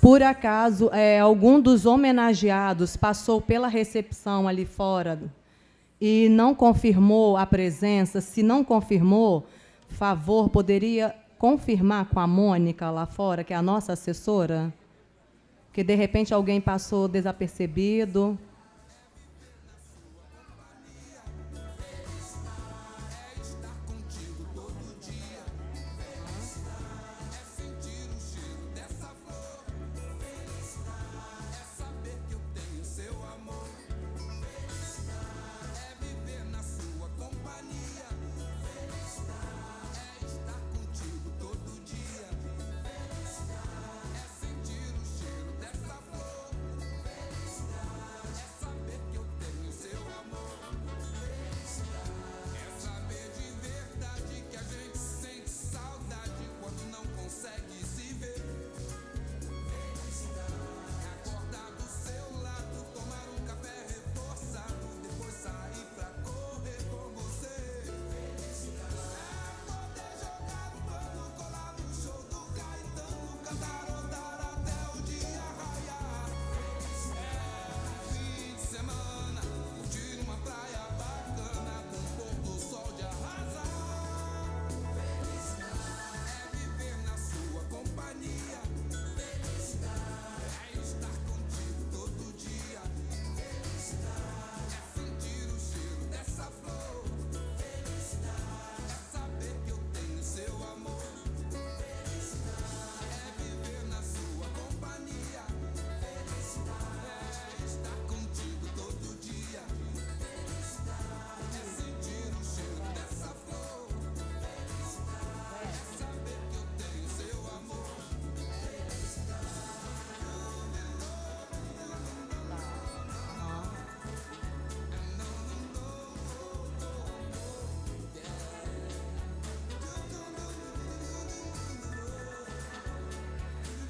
Por acaso, algum dos homenageados passou pela recepção ali fora e não confirmou a presença? Se não confirmou, favor, poderia confirmar com a Mônica lá fora, que é a nossa assessora? Que, de repente, alguém passou desapercebido.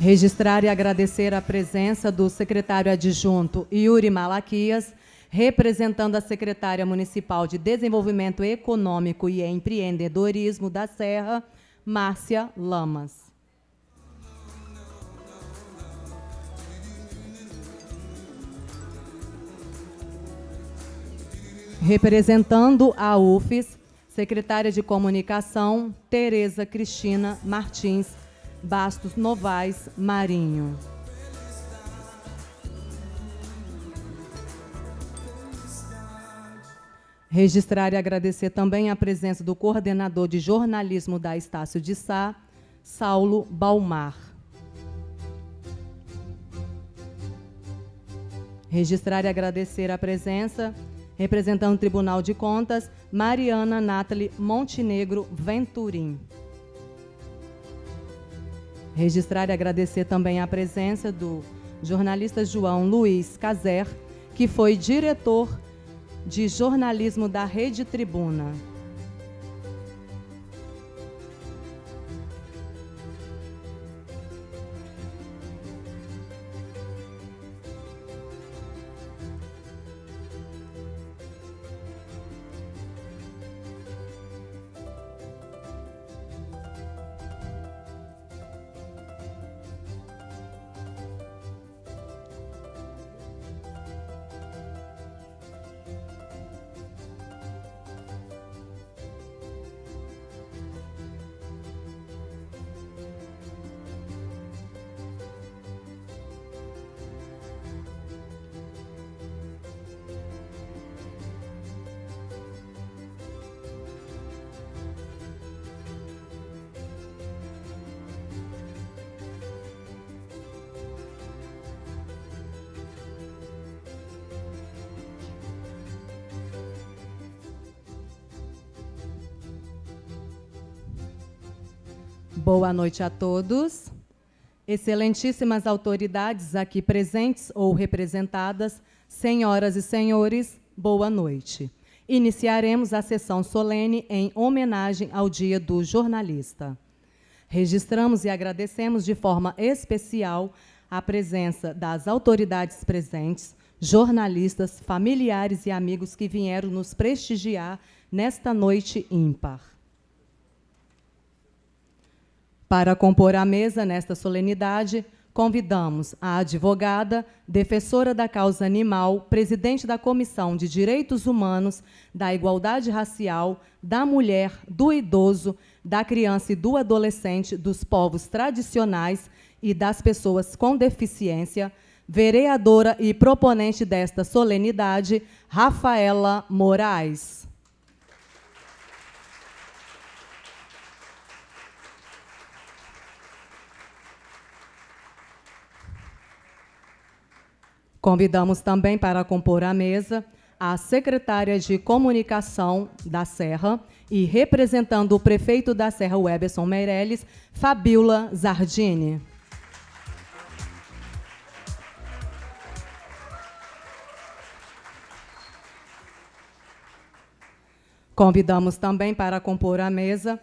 Registrar e agradecer a presença do secretário adjunto Yuri Malaquias, representando a secretária municipal de Desenvolvimento Econômico e Empreendedorismo da Serra, Márcia Lamas. Representando a UFES, secretária de Comunicação, Tereza Cristina Martins Bastos Novaes Marinho. Registrar e agradecer também a presença do coordenador de jornalismo da Estácio de Sá, Saulo Balmar. Registrar e agradecer a presença, representando o Tribunal de Contas, Mariana Nathalie Montenegro Venturim. Registrar e agradecer também a presença do jornalista João Luiz Caser, que foi diretor de jornalismo da Rede Tribuna. Boa noite a todos. Excelentíssimas autoridades aqui presentes ou representadas, senhoras e senhores, boa noite. Iniciaremos a sessão solene em homenagem ao Dia do Jornalista. Registramos e agradecemos de forma especial a presença das autoridades presentes, jornalistas, familiares e amigos que vieram nos prestigiar nesta noite ímpar. Para compor a mesa nesta solenidade, convidamos a advogada, defensora da causa animal, presidente da Comissão de Direitos Humanos, da Igualdade Racial, da Mulher, do Idoso, da Criança e do Adolescente, dos povos tradicionais e das pessoas com deficiência, vereadora e proponente desta solenidade, Rafaela Moraes. Convidamos também para compor a mesa a secretária de Comunicação da Serra e, representando o prefeito da Serra, Weberson Meirelles, Fabíola Zardini. Convidamos também para compor a mesa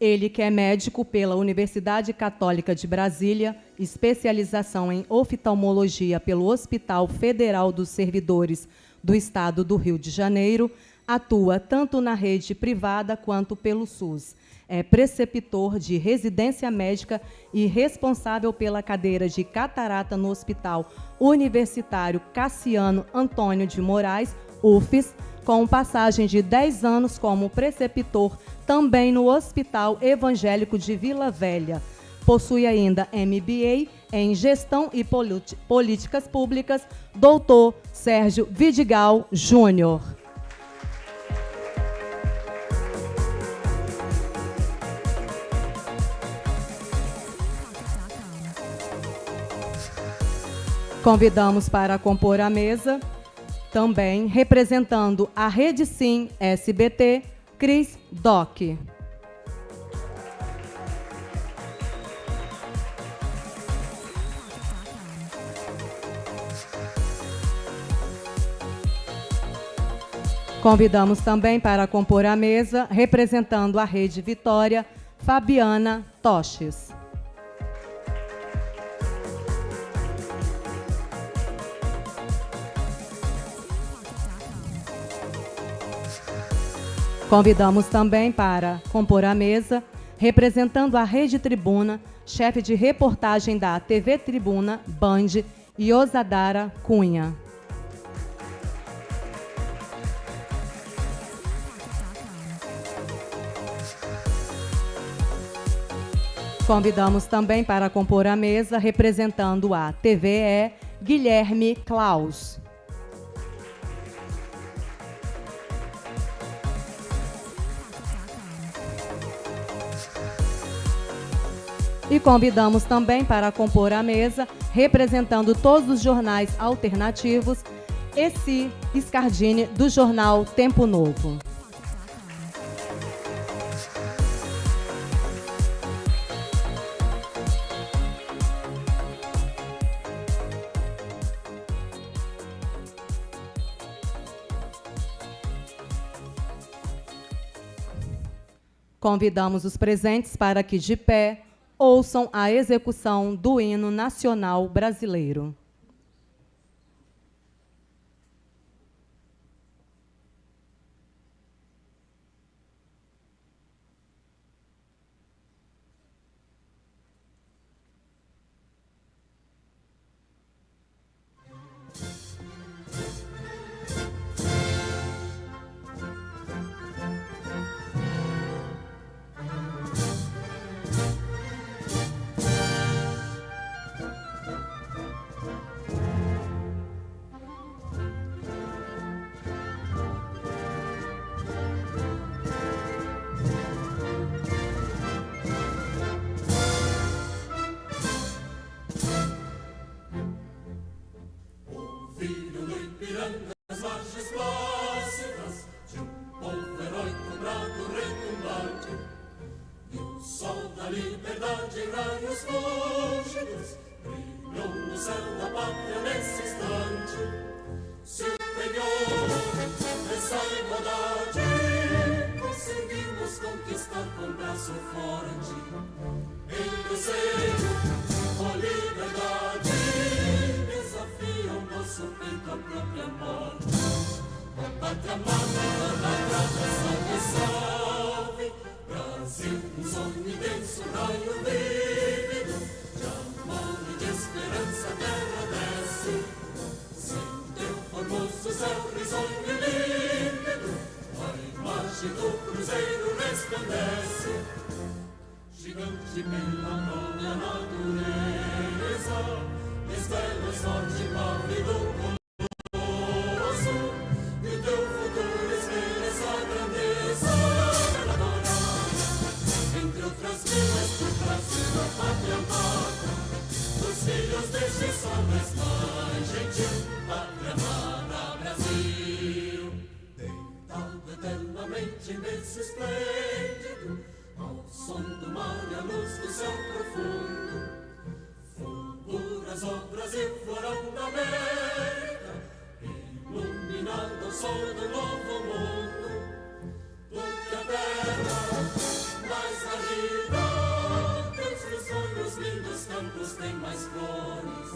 ele que é médico pela Universidade Católica de Brasília, especialização em oftalmologia pelo Hospital Federal dos Servidores do Estado do Rio de Janeiro, atua tanto na rede privada quanto pelo SUS. É preceptor de residência médica e responsável pela cadeira de catarata no Hospital Universitário Cassiano Antônio de Moraes, UFES, com passagem de 10 anos como preceptor também no Hospital Evangélico de Vila Velha. Possui ainda MBA em Gestão e Políticas Públicas, Dr. Sérgio Vidigal Júnior. Convidamos para compor a mesa, também representando a Rede Sim SBT, Cris Doc. Convidamos também para compor a mesa, representando a Rede Vitória, Fabiana Toches. Convidamos também para compor a mesa, representando a Rede Tribuna, chefe de reportagem da TV Tribuna, Band, Iosadara Cunha. Convidamos também para compor a mesa, representando a TVE, Guilherme Klaus. E convidamos também para compor a mesa, representando todos os jornais alternativos, Essi Scardini, do jornal Tempo Novo. Convidamos os presentes para que, de pé, ouçam a execução do hino nacional brasileiro. Brasil, um sonho imenso, raio vívido de amor e de luz do céu risonho e límpido, a imagem do cruzeiro resplandece, gigante pela própria natureza, estela sorte pálido colosso, e o teu futuro espelha essa grandeza reveladora. Entre outras vilas do Brasil, a pátria amada, os filhos deste sol mais gentil, pátria amada Brasil. Deitado eternamente em berço esplêndido, ao som do mar e a luz do céu profundo, fulgura as obras e florão da América, iluminando o sol do novo mundo, porque a terra mais garrida, teus sonhos lindos campos têm mais flores,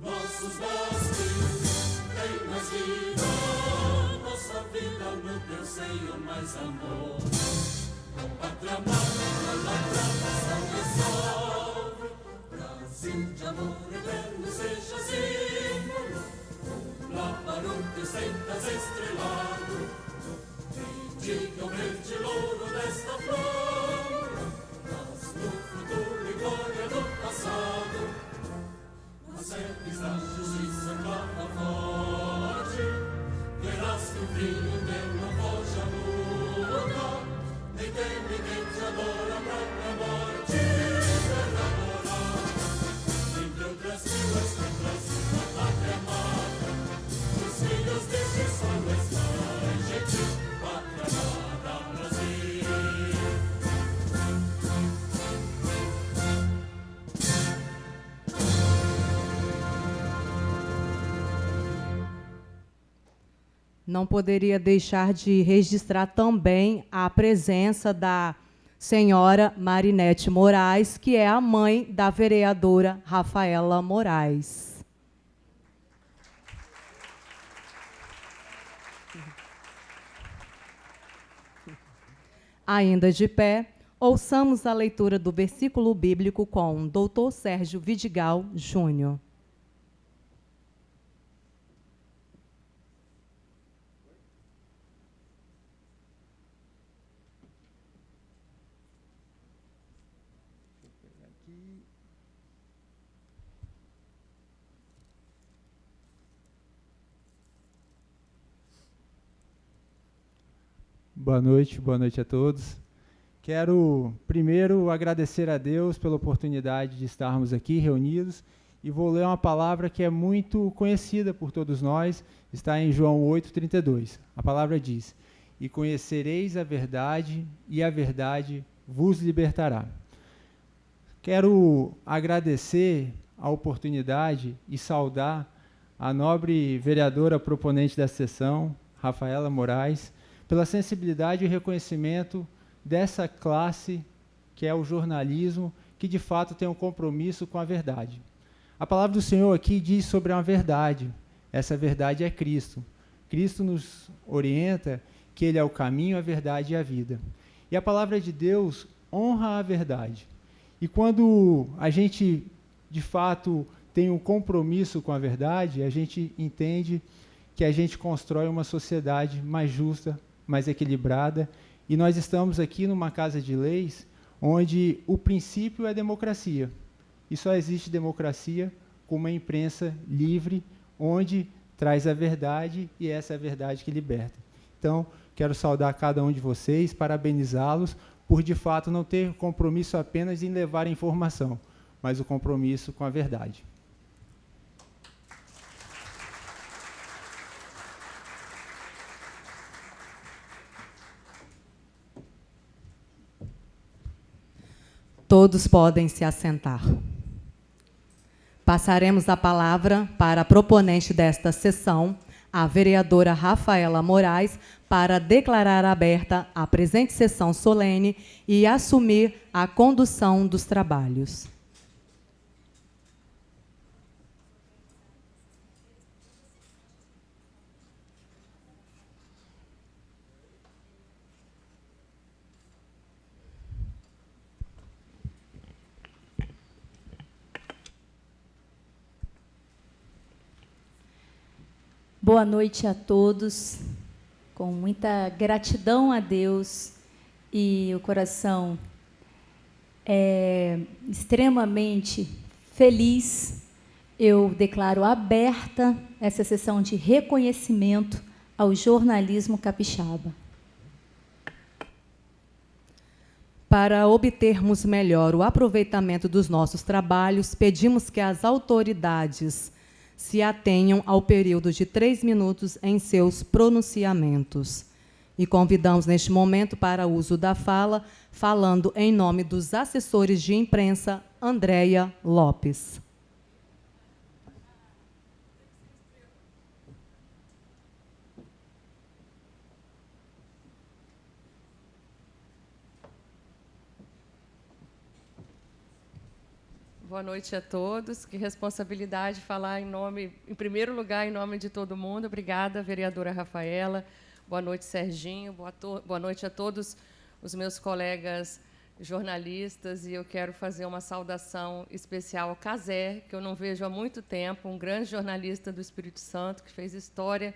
nossos bosques têm mais vida, nossa vida no teu seio mais amor. Oh, pátria amada, lavrada, salve, salve, Brasil de amor eterno seja símbolo, lá para o teu sentas estrelado, bendiga o verde louro desta flor, traz no futuro e glória do passado, nas sedes da justiça clama forte, verás que o filho teu não foge à luta, nem teme quem te adora a própria morte derramará. Entre outras filas do Brasil, a pátria amada, os filhos deste sol mais gentil, pátria amada Brasil. Não poderia deixar de registrar também a presença da senhora Marinete Moraes, que é a mãe da vereadora Rafaela Moraes. Ainda de pé, ouçamos a leitura do versículo bíblico com o Dr. Sérgio Vidigal Júnior. Boa noite a todos. Quero primeiro agradecer a Deus pela oportunidade de estarmos aqui reunidos e vou ler uma palavra que é muito conhecida por todos nós, está em João 8:32. A palavra diz: "E conhecereis a verdade, e a verdade vos libertará." Quero agradecer a oportunidade e saudar a nobre vereadora proponente da sessão, Rafaela Moraes, pela sensibilidade e reconhecimento dessa classe que é o jornalismo, que de fato tem um compromisso com a verdade. A palavra do Senhor aqui diz sobre uma verdade. Essa verdade é Cristo. Cristo nos orienta que Ele é o caminho, a verdade e a vida. E a palavra de Deus honra a verdade. E quando a gente, de fato, tem um compromisso com a verdade, a gente entende que a gente constrói uma sociedade mais justa, mais equilibrada, e nós estamos aqui numa casa de leis onde o princípio é democracia. E só existe democracia com uma imprensa livre, onde traz a verdade, e essa é a verdade que liberta. Então, quero saudar cada um de vocês, parabenizá-los por, de fato, não ter compromisso apenas em levar a informação, mas o compromisso com a verdade. Todos podem se assentar. Passaremos a palavra para a proponente desta sessão, a vereadora Rafaela Moraes, para declarar aberta a presente sessão solene e assumir a condução dos trabalhos. Boa noite a todos. Com muita gratidão a Deus e o coração extremamente feliz, eu declaro aberta essa sessão de reconhecimento ao jornalismo capixaba. Para obtermos melhor o aproveitamento dos nossos trabalhos, pedimos que as autoridades se atenham ao período de 3 minutos em seus pronunciamentos. E convidamos, neste momento, para o uso da fala, falando em nome dos assessores de imprensa, Andréia Lopes. Boa noite a todos. Que responsabilidade falar em primeiro lugar, em nome de todo mundo. Obrigada, vereadora Rafaela. Boa noite, Serginho. Boa noite a todos os meus colegas jornalistas. E eu quero fazer uma saudação especial ao Cazé, que eu não vejo há muito tempo, um grande jornalista do Espírito Santo, que fez história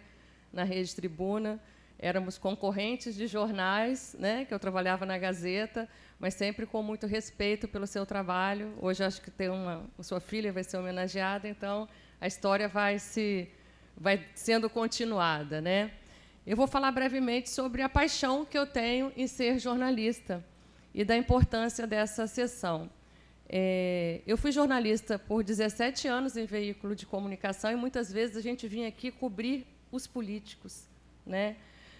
na Rede Tribuna. Éramos concorrentes de jornais, né, que eu trabalhava na Gazeta, mas sempre com muito respeito pelo seu trabalho. Hoje acho que tem sua filha vai ser homenageada, então a história vai sendo continuada, né? Eu vou falar brevemente sobre a paixão que eu tenho em ser jornalista e da importância dessa sessão. Eu fui jornalista por 17 anos em veículo de comunicação e muitas vezes a gente vinha aqui cobrir os políticos, né?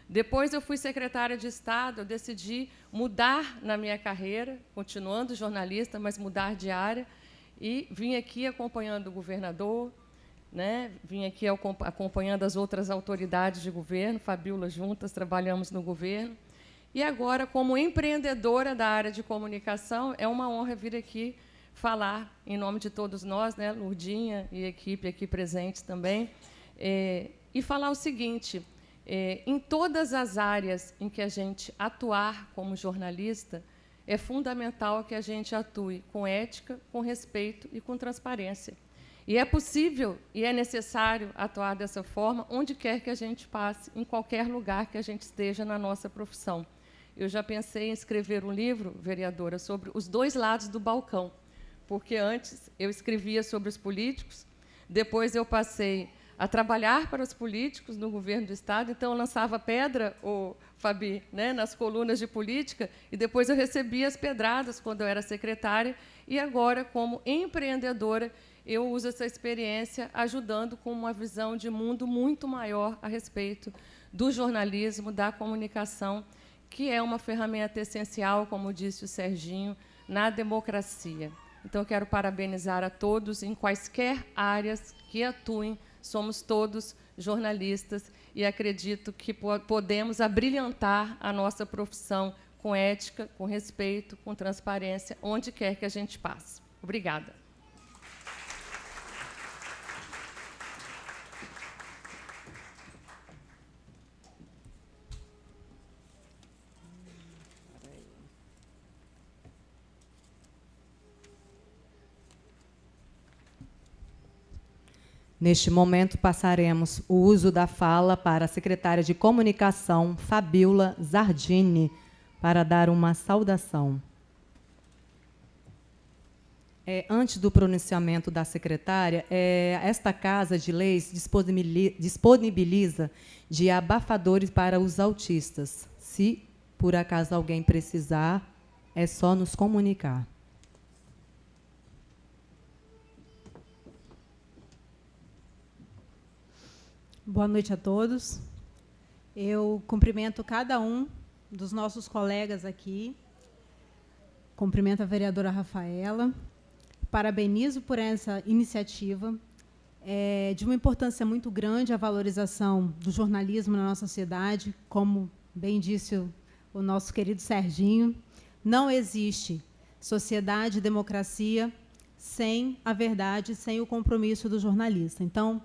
Depois eu fui secretária de Estado, eu decidi mudar na minha carreira, continuando jornalista, mas mudar de área, e vim aqui acompanhando o governador, né? Vim aqui acompanhando as outras autoridades de governo, Fabíola, juntas, trabalhamos no governo. E agora, como empreendedora da área de comunicação, é uma honra vir aqui falar em nome de todos nós, né? Lourdinha e equipe aqui presente também, e falar o seguinte: em todas as áreas em que a gente atuar como jornalista, é fundamental que a gente atue com ética, com respeito e com transparência. E é possível e é necessário atuar dessa forma onde quer que a gente passe, em qualquer lugar que a gente esteja na nossa profissão. Eu já pensei em escrever um livro, vereadora, sobre os dois lados do balcão, porque antes eu escrevia sobre os políticos, depois eu passei a trabalhar para os políticos no governo do Estado, então eu lançava pedra, Fabi, né, nas colunas de política, e depois eu recebia as pedradas quando eu era secretária, e agora, como empreendedora, eu uso essa experiência ajudando com uma visão de mundo muito maior a respeito do jornalismo, da comunicação, que é uma ferramenta essencial, como disse o Serginho, na democracia. Então, eu quero parabenizar a todos em quaisquer áreas que atuem. Somos todos jornalistas e acredito que podemos abrilhantar a nossa profissão com ética, com respeito, com transparência, onde quer que a gente passe. Obrigada. Neste momento, passaremos o uso da fala para a secretária de Comunicação, Fabíola Zardini, para dar uma saudação. Antes do pronunciamento da secretária, esta Casa de Leis disponibiliza de abafadores para os autistas. Se, por acaso, alguém precisar, é só nos comunicar. Boa noite a todos. Eu cumprimento cada um dos nossos colegas aqui. Cumprimento a vereadora Rafaela. Parabenizo por essa iniciativa. É de uma importância muito grande a valorização do jornalismo na nossa sociedade. Como bem disse o nosso querido Serginho, não existe sociedade e democracia sem a verdade, sem o compromisso do jornalista. Então,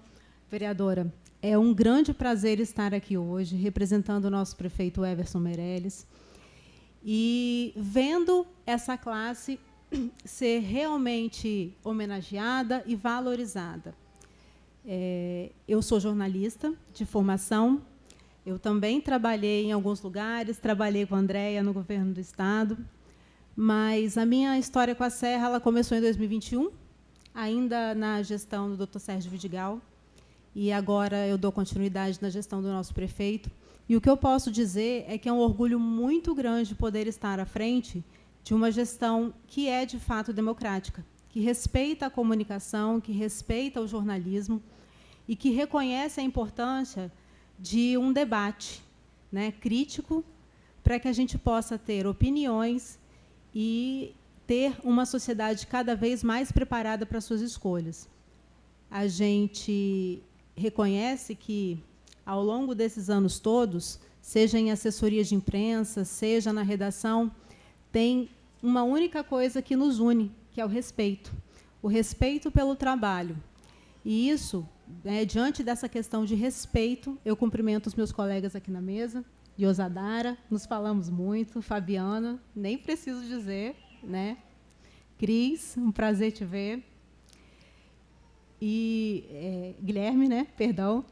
vereadora, é um grande prazer estar aqui hoje, representando o nosso prefeito Everson Meirelles, e vendo essa classe ser realmente homenageada e valorizada. Eu sou jornalista de formação. Eu também trabalhei em alguns lugares, trabalhei com a Andréia no governo do Estado, mas a minha história com a Serra ela começou em 2021, ainda na gestão do Dr. Sérgio Vidigal, e agora eu dou continuidade na gestão do nosso prefeito. E o que eu posso dizer é que é um orgulho muito grande poder estar à frente de uma gestão que é, de fato, democrática, que respeita a comunicação, que respeita o jornalismo e que reconhece a importância de um debate, né, crítico, para que a gente possa ter opiniões e ter uma sociedade cada vez mais preparada para suas escolhas. A gente reconhece que, ao longo desses anos todos, seja em assessoria de imprensa, seja na redação, tem uma única coisa que nos une, que é o respeito pelo trabalho. E isso, diante dessa questão de respeito, eu cumprimento os meus colegas aqui na mesa, Yosadara, nos falamos muito, Fabiana, nem preciso dizer, né? Cris, um prazer te ver. E Guilherme, né? Perdão.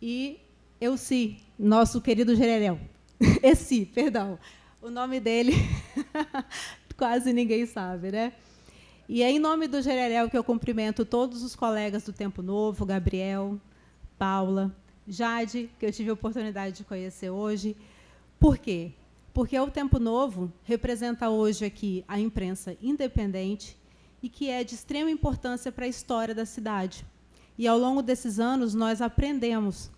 E Elci, nosso querido Jererel. Esse, perdão. O nome dele quase ninguém sabe, né? E é em nome do Jererel que eu cumprimento todos os colegas do Tempo Novo, Gabriel, Paula, Jade, que eu tive a oportunidade de conhecer hoje. Por quê? Porque o Tempo Novo representa hoje aqui a imprensa independente e que é de extrema importância para a história da cidade. E, ao longo desses anos, nós aprendemos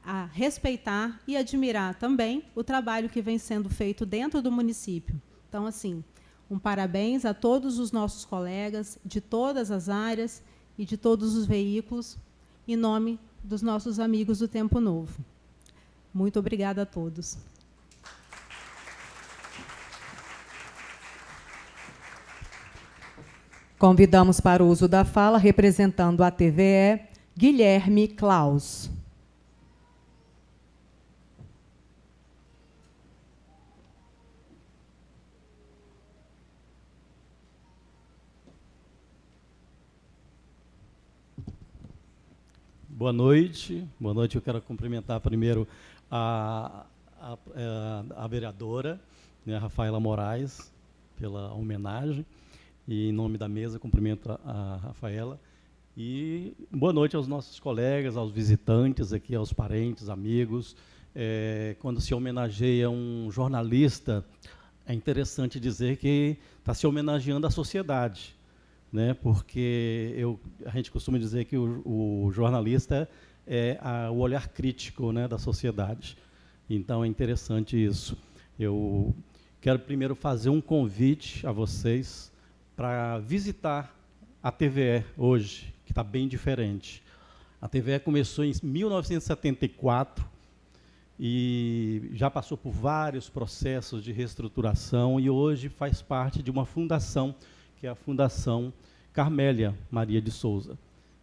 a respeitar e admirar também o trabalho que vem sendo feito dentro do município. Então, assim, um parabéns a todos os nossos colegas de todas as áreas e de todos os veículos, em nome dos nossos amigos do Tempo Novo. Muito obrigada a todos. Convidamos para o uso da fala, representando a TVE, Guilherme Klaus. Boa noite. Boa noite. Eu quero cumprimentar primeiro a vereadora, né, Rafaela Moraes, pela homenagem. E, em nome da mesa, cumprimento a Rafaela. E boa noite aos nossos colegas, aos visitantes aqui, aos parentes, amigos. Quando se homenageia um jornalista, é interessante dizer que está se homenageando a sociedade, né? Porque a gente costuma dizer que o jornalista é o olhar crítico, né, da sociedade. Então, é interessante isso. Eu quero primeiro fazer um convite a vocês para visitar a TVE hoje, que está bem diferente. A TVE começou em 1974 e já passou por vários processos de reestruturação e hoje faz parte de uma fundação, que é a Fundação Carmélia Maria de Souza.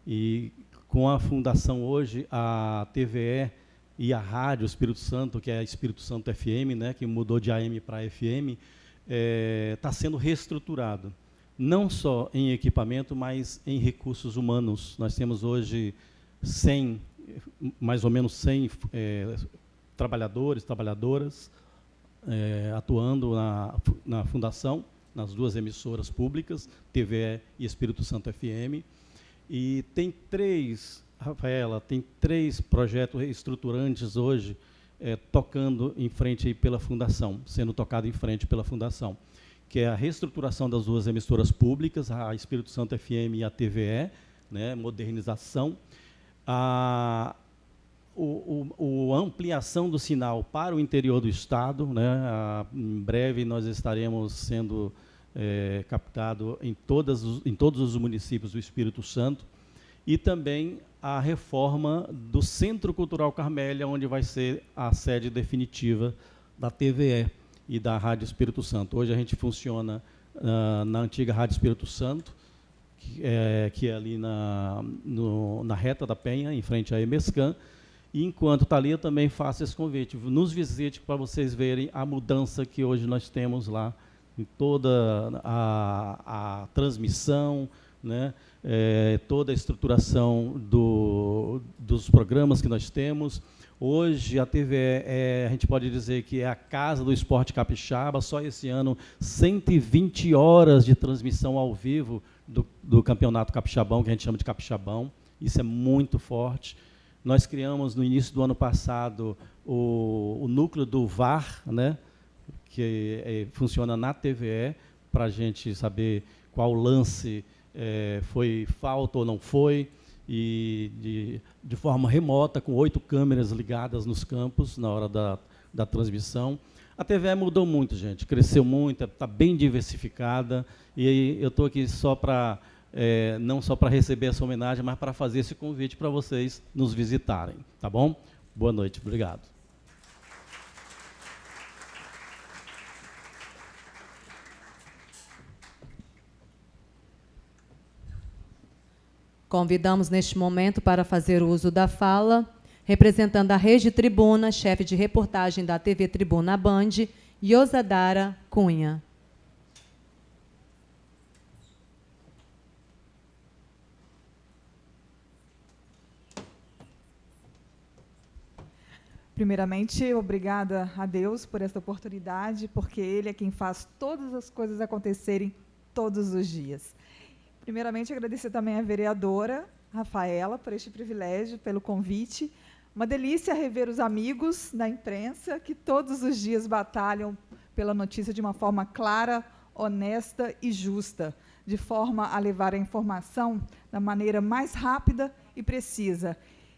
E com a fundação hoje, a TVE e a Rádio Espírito Santo, que é a Espírito Santo FM, né, que mudou de AM para FM, está sendo reestruturado. Não só em equipamento, mas em recursos humanos. Nós temos hoje mais ou menos 100 trabalhadores, trabalhadoras, atuando na fundação, nas duas emissoras públicas, TVE e Espírito Santo FM. E tem Rafaela, tem 3 projetos estruturantes hoje tocando em frente aí pela fundação, sendo tocado em frente pela fundação, que é a reestruturação das duas emissoras públicas, a Espírito Santo FM e a TVE, né, modernização, a ampliação do sinal para o interior do Estado, né, em breve nós estaremos sendo captado em todos os municípios do Espírito Santo, e também a reforma do Centro Cultural Carmélia, onde vai ser a sede definitiva da TVE e da Rádio Espírito Santo. Hoje a gente funciona na antiga Rádio Espírito Santo, que é ali na reta da Penha, em frente à EMESCAN. E enquanto está ali, eu também faço esse convite. Nos visite para vocês verem a mudança que hoje nós temos lá, em toda a transmissão, né, toda a estruturação dos programas que nós temos. Hoje, a TVE, a gente pode dizer que é a casa do esporte capixaba. Só esse ano, 120 horas de transmissão ao vivo do Campeonato Capixabão, que a gente chama de Capixabão. Isso é muito forte. Nós criamos, no início do ano passado, o núcleo do VAR, né, que funciona na TVE, para a gente saber qual lance foi falta ou não foi, e de forma remota, com 8 câmeras ligadas nos campos na hora da transmissão. A TVE mudou muito, gente, cresceu muito, está bem diversificada, e eu estou aqui só para, não só para receber essa homenagem, mas para fazer esse convite para vocês nos visitarem, tá bom? Boa noite, obrigado. Convidamos neste momento para fazer uso da fala, representando a Rede Tribuna, chefe de reportagem da TV Tribuna Band, Yosadara Cunha. Primeiramente, obrigada a Deus por esta oportunidade, porque Ele é quem faz todas as coisas acontecerem todos os dias. Primeiramente, agradecer também à vereadora Rafaela por este privilégio, pelo convite. Uma delícia rever os amigos da imprensa, que todos os dias batalham pela notícia de uma forma clara, honesta e justa, de forma a levar a informação da maneira mais rápida e precisa.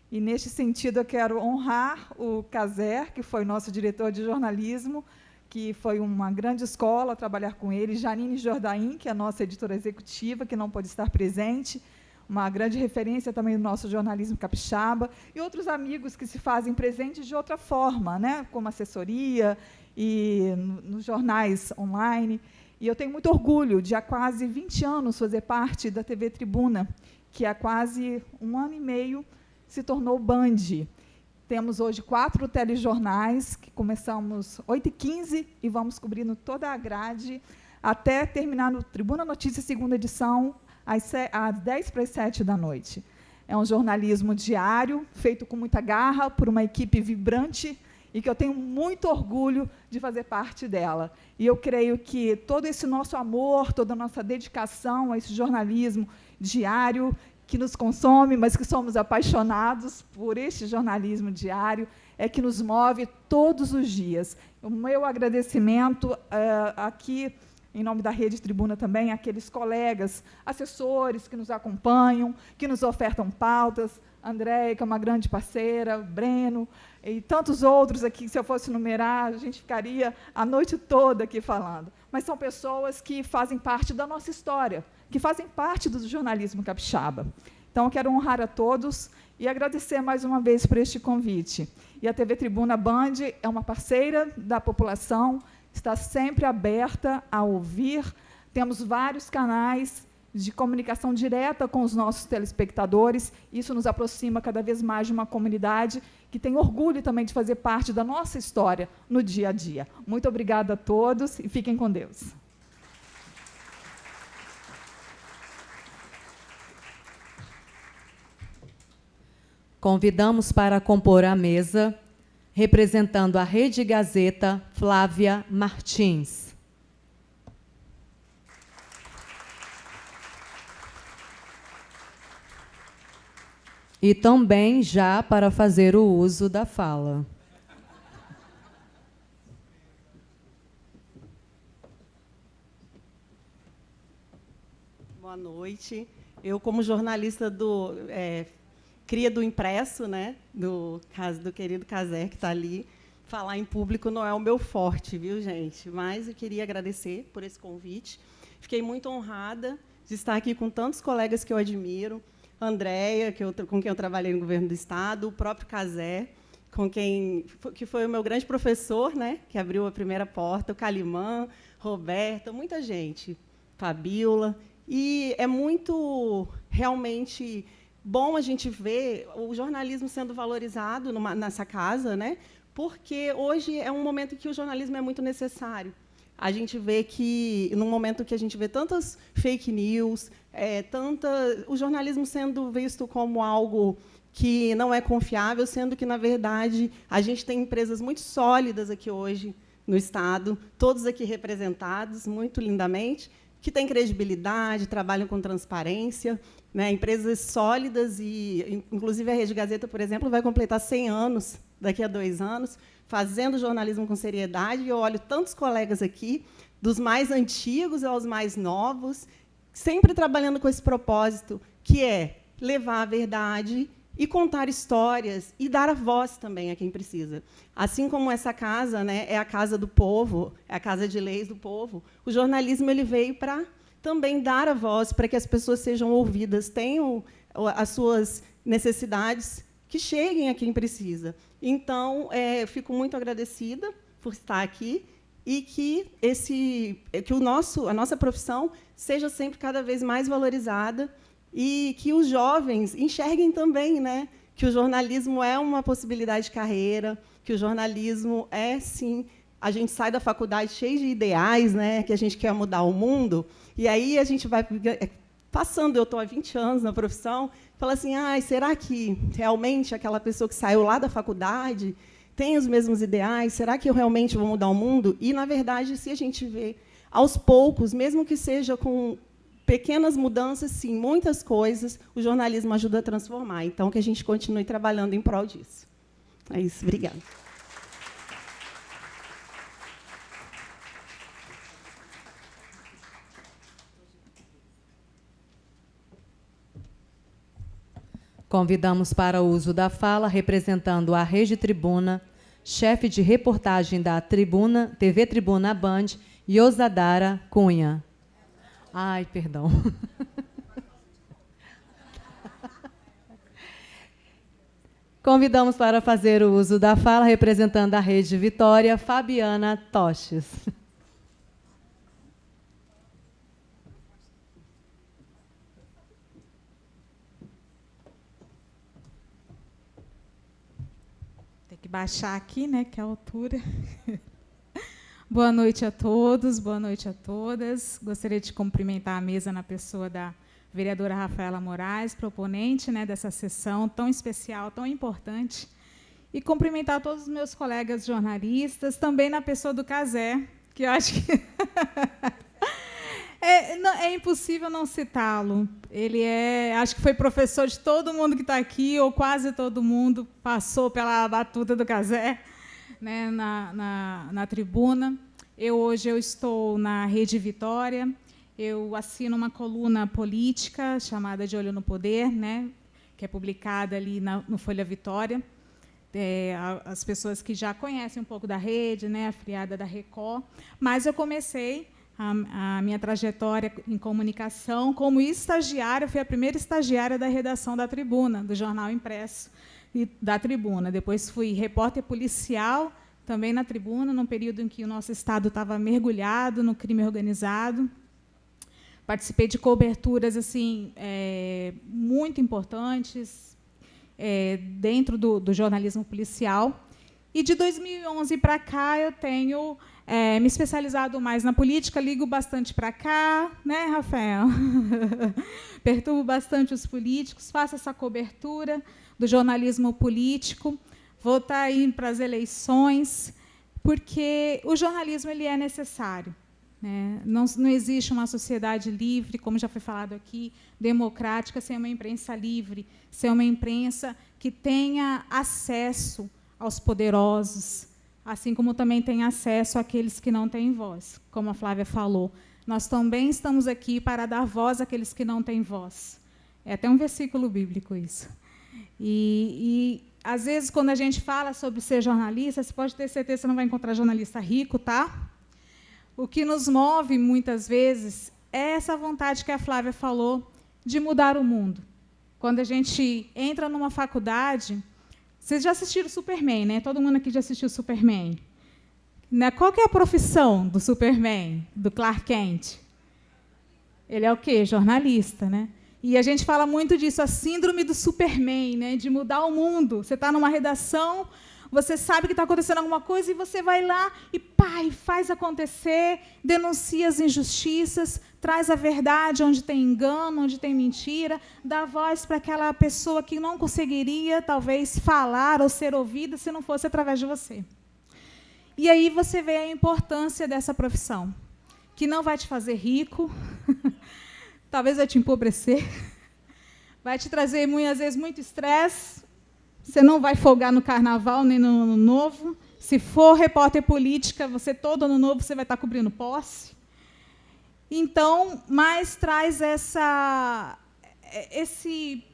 E, neste sentido, eu quero honrar o Caser, que foi nosso diretor de jornalismo, que foi uma grande escola trabalhar com ele, Janine Jordain, que é a nossa editora executiva, que não pôde estar presente, uma grande referência também do nosso jornalismo capixaba, e outros amigos que se fazem presentes de outra forma, né, como assessoria e nos jornais online. E eu tenho muito orgulho de, há quase 20 anos, fazer parte da TV Tribuna, que há quase 1 ano e meio se tornou Band. Temos hoje 4 telejornais, que começamos 8h15 e vamos cobrindo toda a grade, até terminar no Tribuna Notícias, segunda edição, às 6:50 da noite. É um jornalismo diário, feito com muita garra, por uma equipe vibrante, e que eu tenho muito orgulho de fazer parte dela. E eu creio que todo esse nosso amor, toda a nossa dedicação a esse jornalismo diário, que nos consome, mas que somos apaixonados por este jornalismo diário, é que nos move todos os dias. O meu agradecimento aqui, em nome da Rede Tribuna também, àqueles colegas, assessores que nos acompanham, que nos ofertam pautas, Andréia, que é uma grande parceira, Breno, e tantos outros aqui, que se eu fosse numerar, a gente ficaria a noite toda aqui falando. Mas são pessoas que fazem parte da nossa história, que fazem parte do jornalismo capixaba. Então, eu quero honrar a todos e agradecer mais uma vez por este convite. E a TV Tribuna Band é uma parceira da população, está sempre aberta a ouvir. Temos vários canais de comunicação direta com os nossos telespectadores. Isso nos aproxima cada vez mais de uma comunidade que tem orgulho também de fazer parte da nossa história no dia a dia. Muito obrigada a todos e fiquem com Deus. Convidamos para compor a mesa, representando a Rede Gazeta, Flávia Martins. E também já para fazer o uso da fala. Boa noite. Eu, como jornalista cria do impresso, né, do querido Caser, que está ali, falar em público não é o meu forte, viu, gente? Mas eu queria agradecer por esse convite. Fiquei muito honrada de estar aqui com tantos colegas que eu admiro, Andréia, com quem eu trabalhei no governo do Estado, o próprio Caser, que foi o meu grande professor, né, que abriu a primeira porta, o Calimã, Roberta, muita gente, Fabíola. E é muito, realmente, bom a gente ver o jornalismo sendo valorizado nessa casa, né, porque hoje é um momento que o jornalismo é muito necessário. a gente vê que, no momento que a gente vê tantas fake news, o jornalismo sendo visto como algo que não é confiável, sendo que, na verdade, a gente tem empresas muito sólidas aqui hoje no Estado, todos aqui representados, muito lindamente, que têm credibilidade, trabalham com transparência, né, empresas sólidas, e, inclusive, a Rede Gazeta, por exemplo, vai completar 100 anos, daqui a 2 anos, fazendo jornalismo com seriedade, e eu olho tantos colegas aqui, dos mais antigos aos mais novos, sempre trabalhando com esse propósito, que é levar a verdade e contar histórias e dar a voz também a quem precisa. Assim como essa casa, né, é a casa do povo, é a casa de leis do povo, o jornalismo ele veio para também dar a voz para que as pessoas sejam ouvidas, tenham as suas necessidades, que cheguem a quem precisa. Então, fico muito agradecida por estar aqui e que a nossa profissão seja sempre cada vez mais valorizada e que os jovens enxerguem também, né, que o jornalismo é uma possibilidade de carreira, que o jornalismo é, sim, a gente sai da faculdade cheio de ideais, né, que a gente quer mudar o mundo, e aí a gente vai passando, eu estou há 20 anos na profissão, fala assim, será que realmente aquela pessoa que saiu lá da faculdade tem os mesmos ideais? Será que eu realmente vou mudar o mundo? E, na verdade, se a gente vê aos poucos, mesmo que seja com pequenas mudanças, sim, muitas coisas, o jornalismo ajuda a transformar. Então, que a gente continue trabalhando em prol disso. É isso. Obrigada. Convidamos para o uso da fala, representando a Rede Tribuna, chefe de reportagem da Tribuna, TV Tribuna Band, Yosadara Cunha. Ai, perdão. Convidamos para fazer o uso da fala, representando a Rede Vitória, Fabiana Toches. Tem que baixar aqui, né, que é a altura. Boa noite a todos, boa noite a todas. Gostaria de cumprimentar a mesa na pessoa da vereadora Rafaela Moraes, proponente, né, dessa sessão tão especial, tão importante. E cumprimentar todos os meus colegas jornalistas, também na pessoa do Casé, que eu acho que é impossível não citá-lo. Ele acho que foi professor de todo mundo que está aqui, ou quase todo mundo passou pela batuta do Casé, né, na tribuna. Hoje eu estou na Rede Vitória, eu assino uma coluna política chamada De Olho no Poder, né, que é publicada ali no Folha Vitória. As pessoas que já conhecem um pouco da rede, né, afiliada da Record, mas eu comecei a minha trajetória em comunicação como estagiária, fui a primeira estagiária da redação da Tribuna, do jornal impresso da Tribuna. Depois fui repórter policial, também na Tribuna, num período em que o nosso Estado estava mergulhado no crime organizado. Participei de coberturas assim, muito importantes dentro do jornalismo policial. E, de 2011 para cá, eu tenho me especializado mais na política, ligo bastante para cá, né, Rafael? Perturbo bastante os políticos, faço essa cobertura do jornalismo político, vou estar aí para as eleições, porque o jornalismo ele é necessário. Né? Não existe uma sociedade livre, como já foi falado aqui, democrática, sem uma imprensa livre, sem uma imprensa que tenha acesso aos poderosos, assim como também tem acesso àqueles que não têm voz, como a Flávia falou. Nós também estamos aqui para dar voz àqueles que não têm voz. É até um versículo bíblico isso. E às vezes, quando a gente fala sobre ser jornalista, você pode ter certeza que você não vai encontrar jornalista rico, tá? O que nos move, muitas vezes, é essa vontade que a Flávia falou de mudar o mundo. Quando a gente entra numa faculdade... Vocês já assistiram Superman, né? Todo mundo aqui já assistiu Superman. Qual que é a profissão do Superman, do Clark Kent? Ele é o quê? Jornalista, né? E a gente fala muito disso, a síndrome do Superman, né? De mudar o mundo. Você está numa redação Você sabe que está acontecendo alguma coisa e você vai lá e pá, e faz acontecer, denuncia as injustiças, traz a verdade onde tem engano, onde tem mentira, dá voz para aquela pessoa que não conseguiria, talvez, falar ou ser ouvida se não fosse através de você. E aí você vê a importância dessa profissão, que não vai te fazer rico, talvez vai te empobrecer, vai te trazer, muitas vezes, muito estresse. Você não vai folgar no carnaval nem no ano novo. Se for repórter política, você todo ano novo você vai estar cobrindo posse. Então, mas traz esse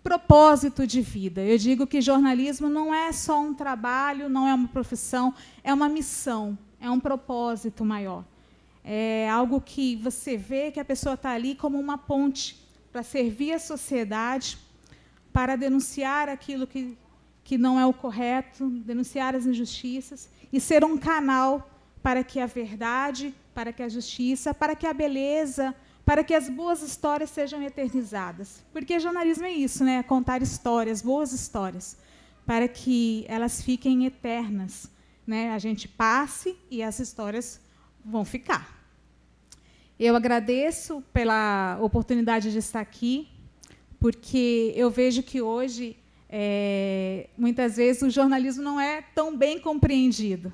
propósito de vida. Eu digo que jornalismo não é só um trabalho, não é uma profissão, é uma missão, é um propósito maior. É algo que você vê que a pessoa está ali como uma ponte para servir a sociedade, para denunciar aquilo que não é o correto, denunciar as injustiças e ser um canal para que a verdade, para que a justiça, para que a beleza, para que as boas histórias sejam eternizadas. Porque jornalismo é isso, né? É contar histórias, boas histórias, para que elas fiquem eternas, né? A gente passe e as histórias vão ficar. Eu agradeço pela oportunidade de estar aqui, porque eu vejo que hoje, muitas vezes, o jornalismo não é tão bem compreendido.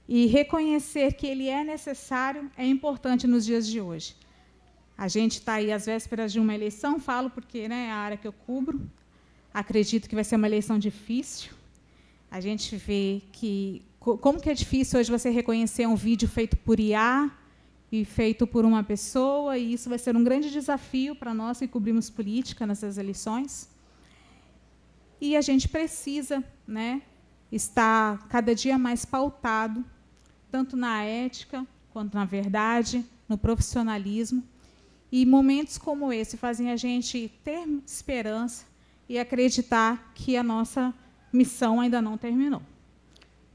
E reconhecer que ele é necessário é importante nos dias de hoje. A gente está aí às vésperas de uma eleição, falo porque, né, é a área que eu cubro. Acredito que vai ser uma eleição difícil. A gente vê que como que é difícil hoje você reconhecer um vídeo feito por IA e feito por uma pessoa, e isso vai ser um grande desafio para nós que cobrimos política nessas eleições. E a gente precisa, né, estar cada dia mais pautado, tanto na ética, quanto na verdade, no profissionalismo. E momentos como esse fazem a gente ter esperança e acreditar que a nossa missão ainda não terminou.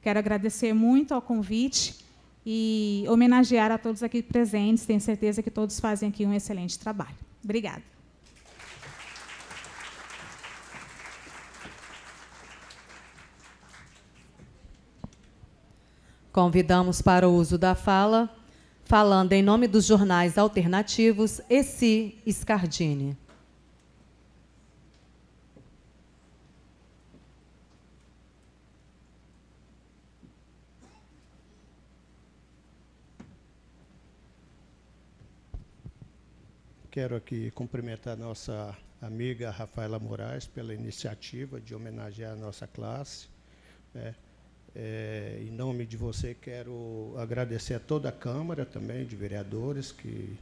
Quero agradecer muito ao convite e homenagear a todos aqui presentes. Tenho certeza que todos fazem aqui um excelente trabalho. Obrigada. Convidamos para o uso da fala, falando em nome dos jornais alternativos, Essi Scardini. Quero aqui cumprimentar a nossa amiga Rafaela Moraes pela iniciativa de homenagear a nossa classe, né? Em nome de você, quero agradecer a toda a Câmara também, de vereadores, que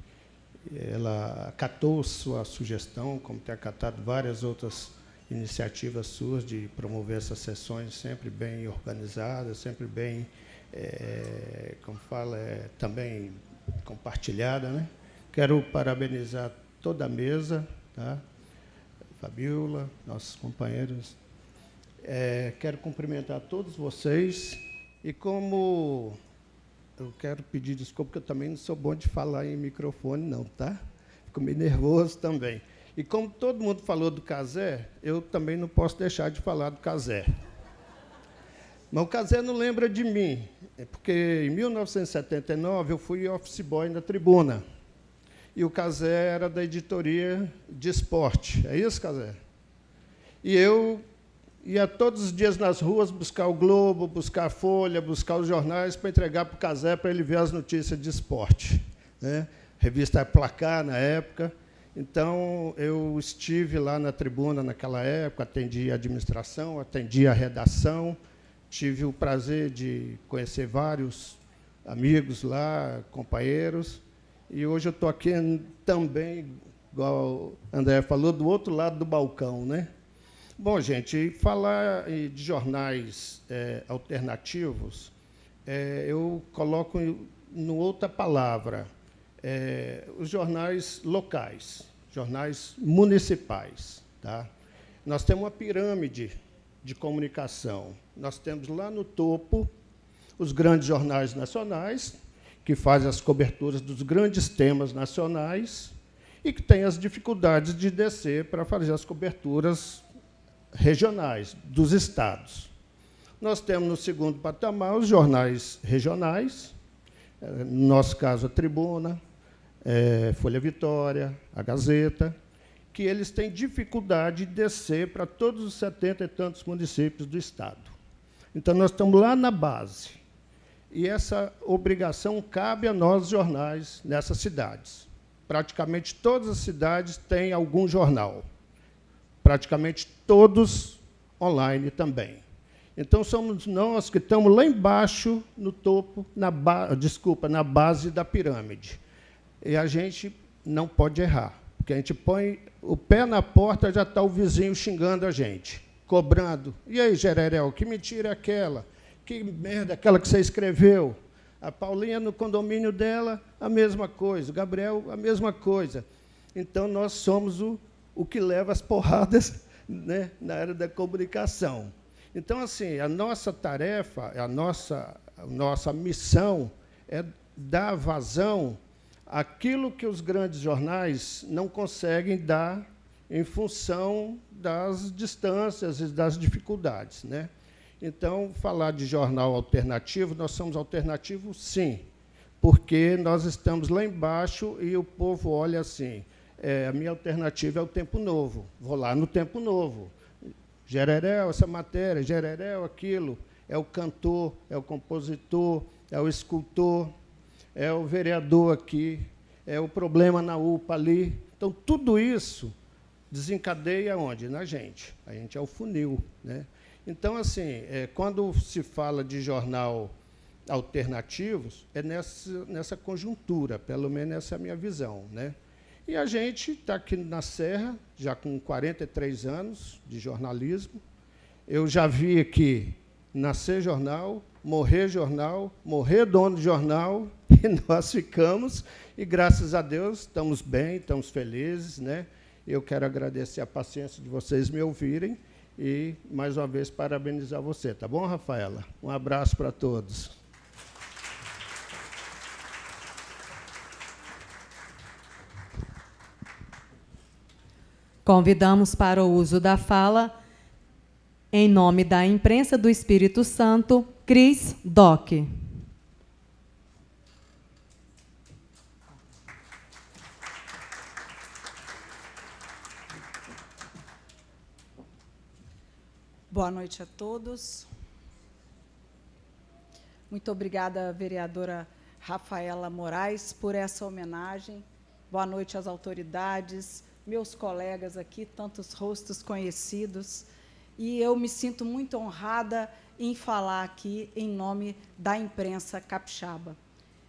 ela acatou sua sugestão, como tem acatado várias outras iniciativas suas de promover essas sessões sempre bem organizadas, sempre bem, como fala, também compartilhada, né? Quero parabenizar toda a mesa, tá? Fabiola, nossos companheiros. Quero cumprimentar todos vocês. E como eu quero pedir desculpa, porque eu também não sou bom de falar em microfone, não, tá? Fico meio nervoso também. E como todo mundo falou do Cazé, eu também não posso deixar de falar do Cazé. Mas o Cazé não lembra de mim, porque em 1979 eu fui office boy na Tribuna. E o Cazé era da editoria de esporte. É isso, Cazé? E eu ia todos os dias nas ruas buscar o Globo, buscar a Folha, buscar os jornais para entregar para o Cazé para ele ver as notícias de esporte, né? Revista Placar, na época. Então, eu estive lá na Tribuna naquela época, atendi a administração, atendi a redação, tive o prazer de conhecer vários amigos lá, companheiros. E hoje eu estou aqui também, igual o André falou, do outro lado do balcão, né? Bom, gente, falar de jornais alternativos, eu coloco em outra palavra, os jornais locais, jornais municipais. Tá? Nós temos uma pirâmide de comunicação. Nós temos lá no topo os grandes jornais nacionais, que fazem as coberturas dos grandes temas nacionais e que têm as dificuldades de descer para fazer as coberturas regionais, dos estados. Nós temos no segundo patamar os jornais regionais, no nosso caso a Tribuna, Folha Vitória, a Gazeta, que eles têm dificuldade de descer para todos os 70 e tantos municípios do Estado. Então, nós estamos lá na base. E essa obrigação cabe a nós, jornais, nessas cidades. Praticamente todas as cidades têm algum jornal. Praticamente todos online também. Então, somos nós que estamos lá embaixo, no topo, na base da pirâmide. E a gente não pode errar, porque a gente põe o pé na porta, já está o vizinho xingando a gente, cobrando. E aí, Jererel, que mentira é aquela? Que merda aquela que você escreveu? A Paulinha, no condomínio dela, a mesma coisa. O Gabriel, a mesma coisa. Então, nós somos o que leva as porradas, né, na área da comunicação. Então, assim, a nossa tarefa, a nossa missão é dar vazão àquilo que os grandes jornais não conseguem dar em função das distâncias e das dificuldades, né? Então, falar de jornal alternativo, nós somos alternativos, sim, porque nós estamos lá embaixo e o povo olha assim, a minha alternativa é o Tempo Novo, vou lá no Tempo Novo. Jererel, essa matéria, Jererel, aquilo, é o cantor, é o compositor, é o escultor, é o vereador aqui, é o problema na UPA ali. Então, tudo isso desencadeia onde? Na gente. A gente é o funil, né? Então, assim, quando se fala de jornal alternativos, é nessa conjuntura, pelo menos essa é a minha visão, né? E a gente está aqui na Serra, já com 43 anos de jornalismo. Eu já vi aqui nascer jornal, morrer dono de jornal, e nós ficamos, e graças a Deus estamos bem, estamos felizes, né? Eu quero agradecer a paciência de vocês me ouvirem e, mais uma vez, parabenizar você. Tá bom, Rafaela? Um abraço para todos. Convidamos para o uso da fala, em nome da Imprensa do Espírito Santo, Cris Doc. Boa noite a todos. Muito obrigada, vereadora Rafaela Moraes, por essa homenagem. Boa noite às autoridades, meus colegas aqui, tantos rostos conhecidos. E eu me sinto muito honrada em falar aqui em nome da imprensa capixaba.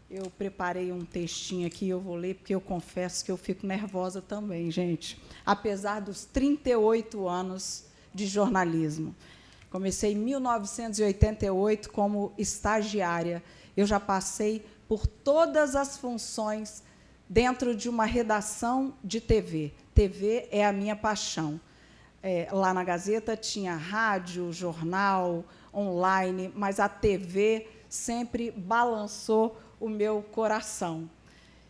Eu preparei um textinho aqui, eu vou ler, porque eu confesso que eu fico nervosa também, gente. Apesar dos 38 anos de jornalismo. Comecei em 1988 como estagiária. Eu já passei por todas as funções dentro de uma redação de TV. TV é a minha paixão. Lá na Gazeta tinha rádio, jornal, online, mas a TV sempre balançou o meu coração.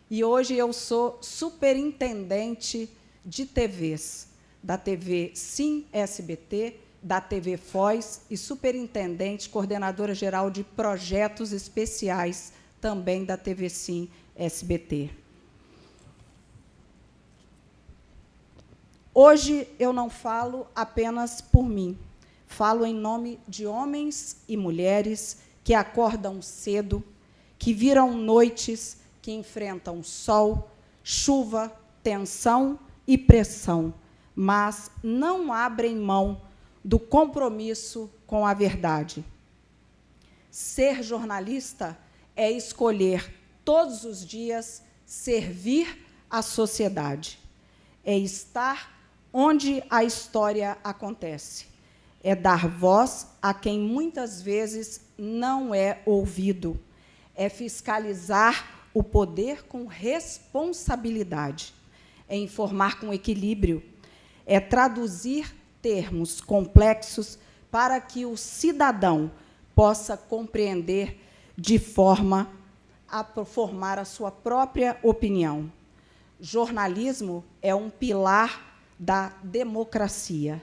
E hoje eu sou superintendente de TVs, da TV Sim SBT, da TV Foz e superintendente, coordenadora geral de projetos especiais, também da TV Sim SBT. Hoje eu não falo apenas por mim, falo em nome de homens e mulheres que acordam cedo, que viram noites, que enfrentam sol, chuva, tensão e pressão, mas não abrem mão do compromisso com a verdade. Ser jornalista é escolher todos os dias servir a sociedade, é estar onde a história acontece, é dar voz a quem muitas vezes não é ouvido, é fiscalizar o poder com responsabilidade, é informar com equilíbrio, é traduzir termos complexos para que o cidadão possa compreender de forma a formar a sua própria opinião. Jornalismo é um pilar da democracia.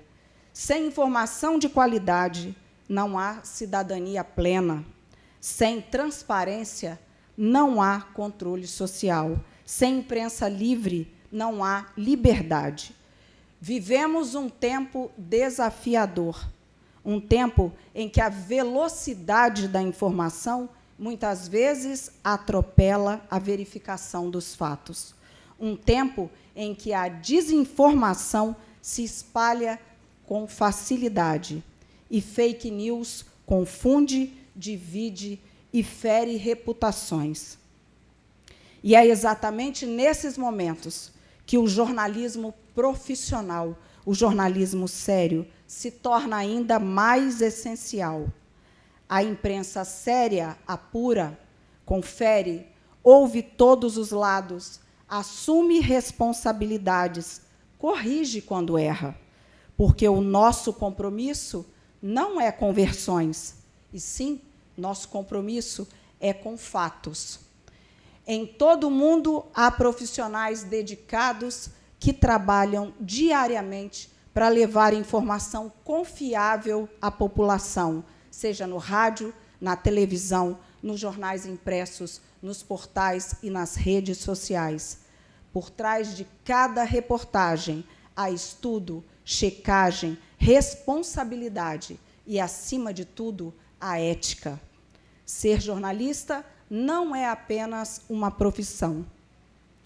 Sem informação de qualidade, não há cidadania plena. Sem transparência, não há controle social. Sem imprensa livre, não há liberdade. Vivemos um tempo desafiador, um tempo em que a velocidade da informação muitas vezes atropela a verificação dos fatos. Um tempo em que a desinformação se espalha com facilidade e fake news confunde, divide e fere reputações. E é exatamente nesses momentos que o jornalismo profissional, o jornalismo sério, se torna ainda mais essencial. A imprensa séria apura, confere, ouve todos os lados, assume responsabilidades, corrige quando erra, porque o nosso compromisso não é com versões, e sim, nosso compromisso é com fatos. Em todo o mundo há profissionais dedicados que trabalham diariamente para levar informação confiável à população, seja no rádio, na televisão, nos jornais impressos, nos portais e nas redes sociais. Por trás de cada reportagem há estudo, checagem, responsabilidade e, acima de tudo, a ética. Ser jornalista não é apenas uma profissão,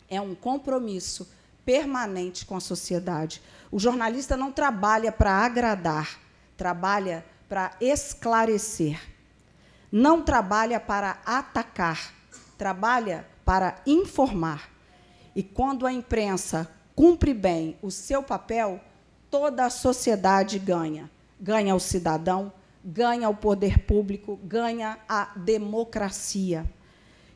é um compromisso permanente com a sociedade. O jornalista não trabalha para agradar, trabalha para esclarecer. Não trabalha para atacar, trabalha para informar. E quando a imprensa cumpre bem o seu papel, toda a sociedade ganha. Ganha o cidadão, ganha o poder público, ganha a democracia.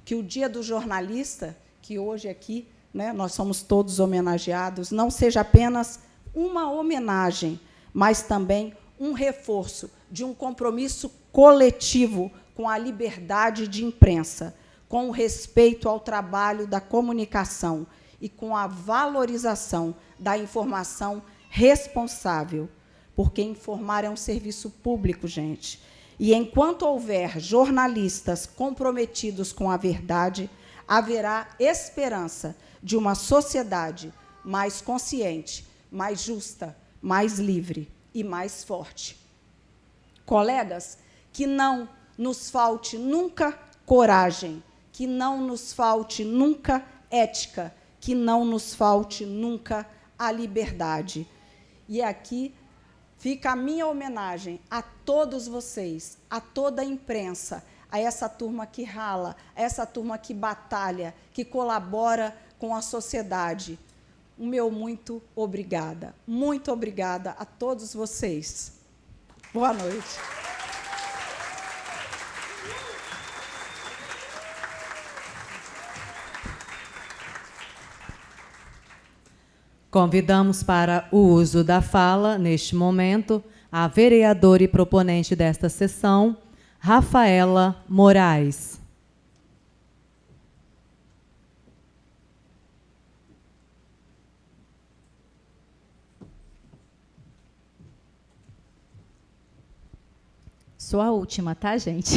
Que o Dia do Jornalista, que hoje aqui, né, nós somos todos homenageados, não seja apenas uma homenagem, mas também um reforço de um compromisso coletivo com a liberdade de imprensa, com o respeito ao trabalho da comunicação e com a valorização da informação responsável, porque informar é um serviço público, gente. E, enquanto houver jornalistas comprometidos com a verdade, haverá esperança de uma sociedade mais consciente, mais justa, mais livre e mais forte. Colegas, que não nos falte nunca coragem, que não nos falte nunca ética, que não nos falte nunca a liberdade. E aqui fica a minha homenagem a todos vocês, a toda a imprensa, a essa turma que rala, a essa turma que batalha, que colabora com a sociedade. O meu muito obrigada. Muito obrigada a todos vocês. Boa noite. Convidamos para o uso da fala, neste momento, a vereadora e proponente desta sessão, Rafaela Moraes. Sou a última, tá, gente?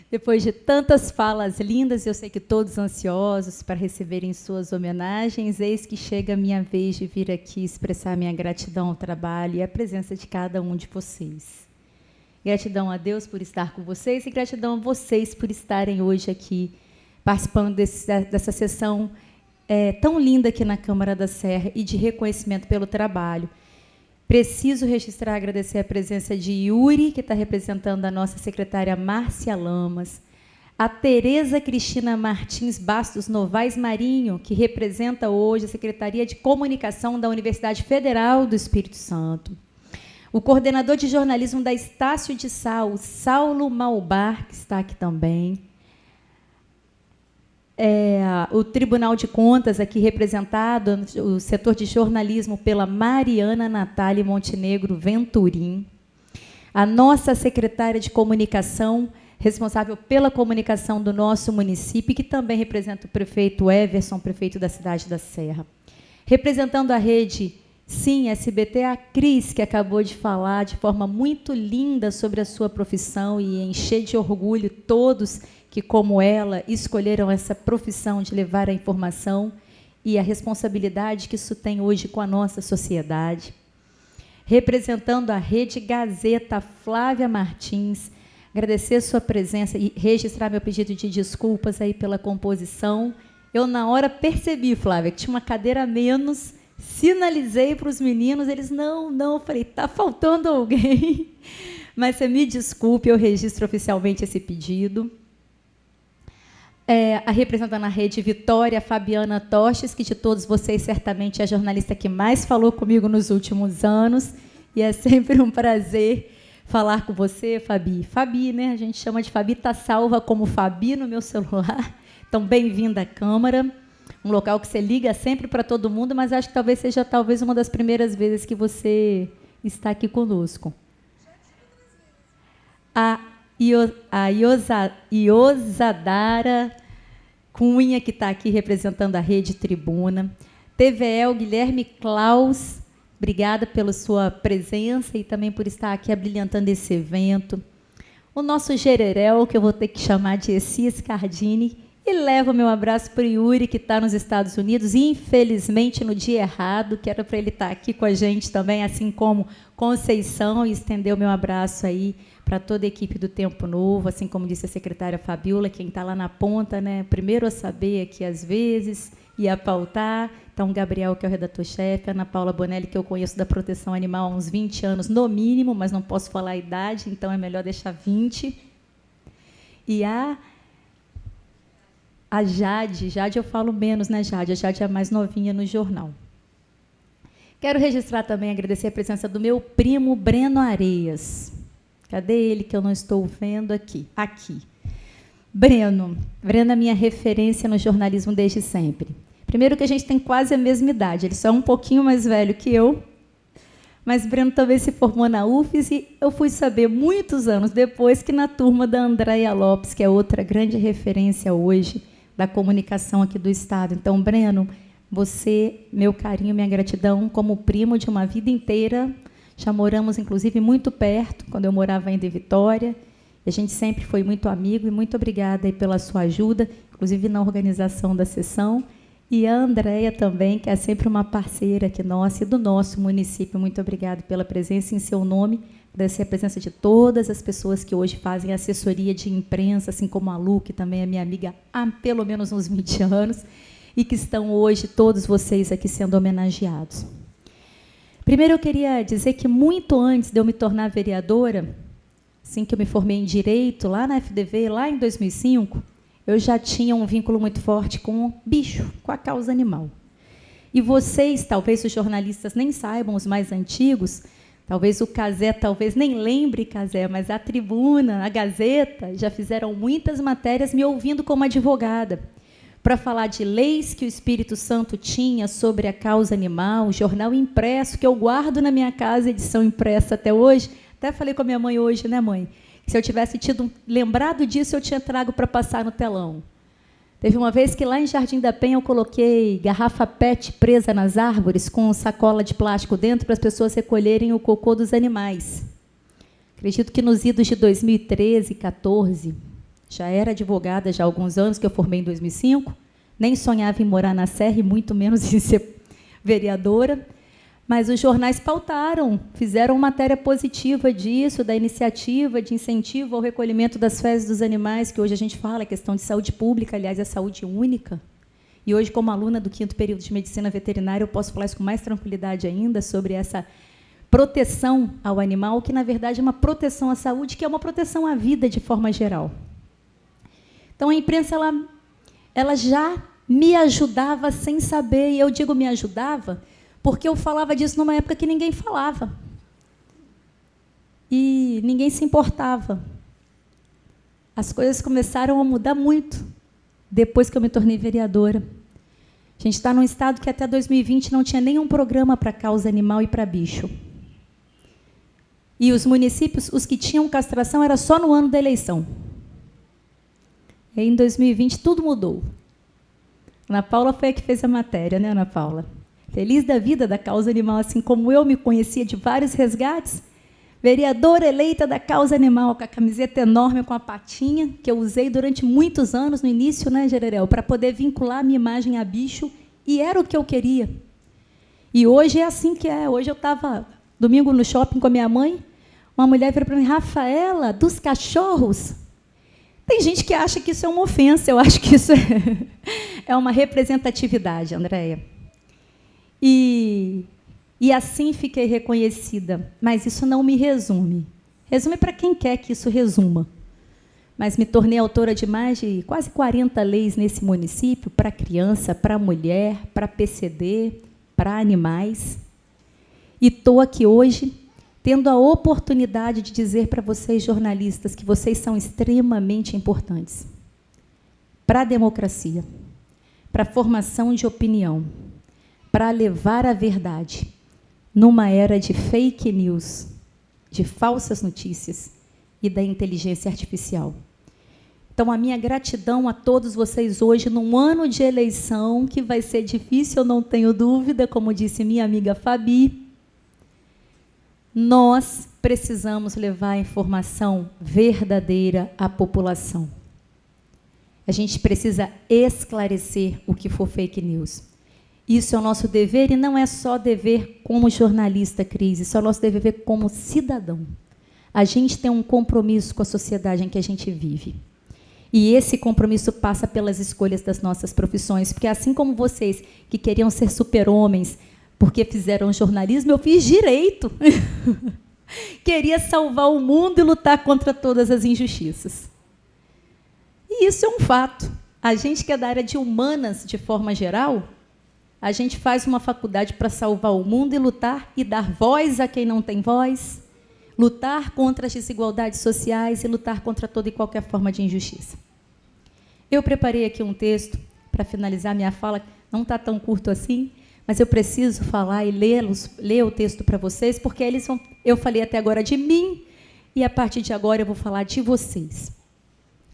Depois de tantas falas lindas, eu sei que todos ansiosos para receberem suas homenagens, eis que chega a minha vez de vir aqui expressar minha gratidão ao trabalho e à presença de cada um de vocês. Gratidão a Deus por estar com vocês e gratidão a vocês por estarem hoje aqui participando dessa sessão tão linda aqui na Câmara da Serra e de reconhecimento pelo trabalho. Preciso registrar, agradecer a presença de Yuri, que está representando a nossa secretária Márcia Lamas, a Tereza Cristina Martins Bastos Novaes Marinho, que representa hoje a Secretaria de Comunicação da Universidade Federal do Espírito Santo, o coordenador de jornalismo da Estácio de Sal, Saulo Malbar, que está aqui também, o Tribunal de Contas, aqui representado, o setor de jornalismo pela Mariana Natália Montenegro Venturim, a nossa secretária de comunicação, responsável pela comunicação do nosso município, que também representa o prefeito Everson, prefeito da cidade da Serra. Representando a rede Sim, SBT, a Cris, que acabou de falar de forma muito linda sobre a sua profissão e encher de orgulho todos que, como ela, escolheram essa profissão de levar a informação e a responsabilidade que isso tem hoje com a nossa sociedade. Representando a Rede Gazeta, Flávia Martins, agradecer sua presença e registrar meu pedido de desculpas aí pela composição. Eu, na hora, percebi, Flávia, que tinha uma cadeira a menos, sinalizei para os meninos, eles, não, eu falei, está faltando alguém. Mas você me desculpe, eu registro oficialmente esse pedido. A representante na rede, Vitória Fabiana Toches, que de todos vocês certamente é a jornalista que mais falou comigo nos últimos anos, e é sempre um prazer falar com você, Fabi. Fabi, né? A gente chama de Fabi, está salva como Fabi no meu celular. Então, bem-vinda à Câmara, um local que você liga sempre para todo mundo, mas acho que talvez seja uma das primeiras vezes que você está aqui conosco. A Iosadara Cunha, que está aqui representando a Rede Tribuna. TVL Guilherme Klaus, obrigada pela sua presença e também por estar aqui abrilhantando esse evento. O nosso Gererel, que eu vou ter que chamar de Essis Cardini, e levo meu abraço para o Yuri, que está nos Estados Unidos, infelizmente no dia errado, que era para ele estar aqui com a gente também, assim como Conceição, e estender o meu abraço aí para toda a equipe do Tempo Novo, assim como disse a secretária Fabiola, quem está lá na ponta, né, primeiro a saber aqui às vezes, e a pautar. Então, Gabriel, que é o redator-chefe, Ana Paula Bonelli, que eu conheço da proteção animal há uns 20 anos, no mínimo, mas não posso falar a idade, então é melhor deixar 20. E a Jade eu falo menos, né, Jade? A Jade é a mais novinha no jornal. Quero registrar também, agradecer a presença do meu primo Breno Areias. Cadê ele, que eu não estou vendo aqui? Aqui. Breno é minha referência no jornalismo desde sempre. Primeiro que a gente tem quase a mesma idade, ele só é um pouquinho mais velho que eu, mas Breno também se formou na UFES e eu fui saber muitos anos depois que na turma da Andréia Lopes, que é outra grande referência hoje da comunicação aqui do Estado. Então, Breno, você, meu carinho, minha gratidão, como primo de uma vida inteira, já moramos, inclusive, muito perto, quando eu morava ainda em Vitória, e a gente sempre foi muito amigo, e muito obrigada aí pela sua ajuda, inclusive na organização da sessão, e a Andréia também, que é sempre uma parceira aqui nossa e do nosso município. Muito obrigada pela presença em seu nome, agradecer a presença de todas as pessoas que hoje fazem assessoria de imprensa, assim como a Lu, que também é minha amiga há pelo menos uns 20 anos, e que estão hoje, todos vocês aqui sendo homenageados. Primeiro, eu queria dizer que, muito antes de eu me tornar vereadora, assim que eu me formei em Direito, lá na FDV, lá em 2005, eu já tinha um vínculo muito forte com o bicho, com a causa animal. E vocês, talvez os jornalistas nem saibam, os mais antigos, talvez o Cazé, talvez nem lembre, Cazé, mas a Tribuna, a Gazeta, já fizeram muitas matérias me ouvindo como advogada, para falar de leis que o Espírito Santo tinha sobre a causa animal, jornal impresso, que eu guardo na minha casa, edição impressa até hoje. Até falei com a minha mãe hoje, né, mãe? Se eu tivesse lembrado disso, eu tinha trago para passar no telão. Teve uma vez que lá em Jardim da Penha eu coloquei garrafa PET presa nas árvores com sacola de plástico dentro para as pessoas recolherem o cocô dos animais. Acredito que nos idos de 2013, 14, já era advogada já há alguns anos, que eu formei em 2005, nem sonhava em morar na Serra e muito menos em ser vereadora, mas os jornais pautaram, fizeram matéria positiva disso, da iniciativa de incentivo ao recolhimento das fezes dos animais, que hoje a gente fala, é questão de saúde pública, aliás, é saúde única. E hoje, como aluna do 5º período de Medicina Veterinária, eu posso falar isso com mais tranquilidade ainda, sobre essa proteção ao animal, que, na verdade, é uma proteção à saúde, que é uma proteção à vida, de forma geral. Então, a imprensa ela já me ajudava sem saber, e eu digo me ajudava porque eu falava disso numa época que ninguém falava. E ninguém se importava. As coisas começaram a mudar muito depois que eu me tornei vereadora. A gente está num estado que até 2020 não tinha nenhum programa para causa animal e para bicho. E os municípios, os que tinham castração, era só no ano da eleição. E em 2020 tudo mudou. Ana Paula foi a que fez a matéria, né, Ana Paula? feliz da vida da causa animal, assim como eu me conhecia de vários resgates. Vereadora eleita da causa animal, com a camiseta enorme, com a patinha, que eu usei durante muitos anos, no início, né, Jererel, para poder vincular a minha imagem a bicho, e era o que eu queria. E hoje é assim que é. Hoje eu estava, domingo, no shopping com a minha mãe, uma mulher virou para mim: Rafaela, dos cachorros? Tem gente que acha que isso é uma ofensa, eu acho que isso é uma representatividade, Andréia. E assim fiquei reconhecida, mas isso não me resume. Resume para quem quer que isso resuma. Mas me tornei autora de mais de quase 40 leis nesse município, para criança, para mulher, para PCD, para animais. E estou aqui hoje tendo a oportunidade de dizer para vocês, jornalistas, que vocês são extremamente importantes para a democracia, para a formação de opinião, para levar a verdade numa era de fake news, de falsas notícias e da inteligência artificial. Então, a minha gratidão a todos vocês hoje, num ano de eleição, que vai ser difícil, eu não tenho dúvida, como disse minha amiga Fabi. Nós precisamos levar a informação verdadeira à população. A gente precisa esclarecer o que for fake news. Isso é o nosso dever, e não é só dever como jornalista, Cris, isso é o nosso dever como cidadão. A gente tem um compromisso com a sociedade em que a gente vive. E esse compromisso passa pelas escolhas das nossas profissões, porque assim como vocês que queriam ser super-homens porque fizeram jornalismo, eu fiz direito. Queria salvar o mundo e lutar contra todas as injustiças. E isso é um fato. A gente que é da área de humanas, de forma geral, a gente faz uma faculdade para salvar o mundo e lutar e dar voz a quem não tem voz, lutar contra as desigualdades sociais e lutar contra toda e qualquer forma de injustiça. Eu preparei aqui um texto para finalizar minha fala, não está tão curto assim, mas eu preciso falar e ler o texto para vocês, porque eu falei até agora de mim, e a partir de agora eu vou falar de vocês.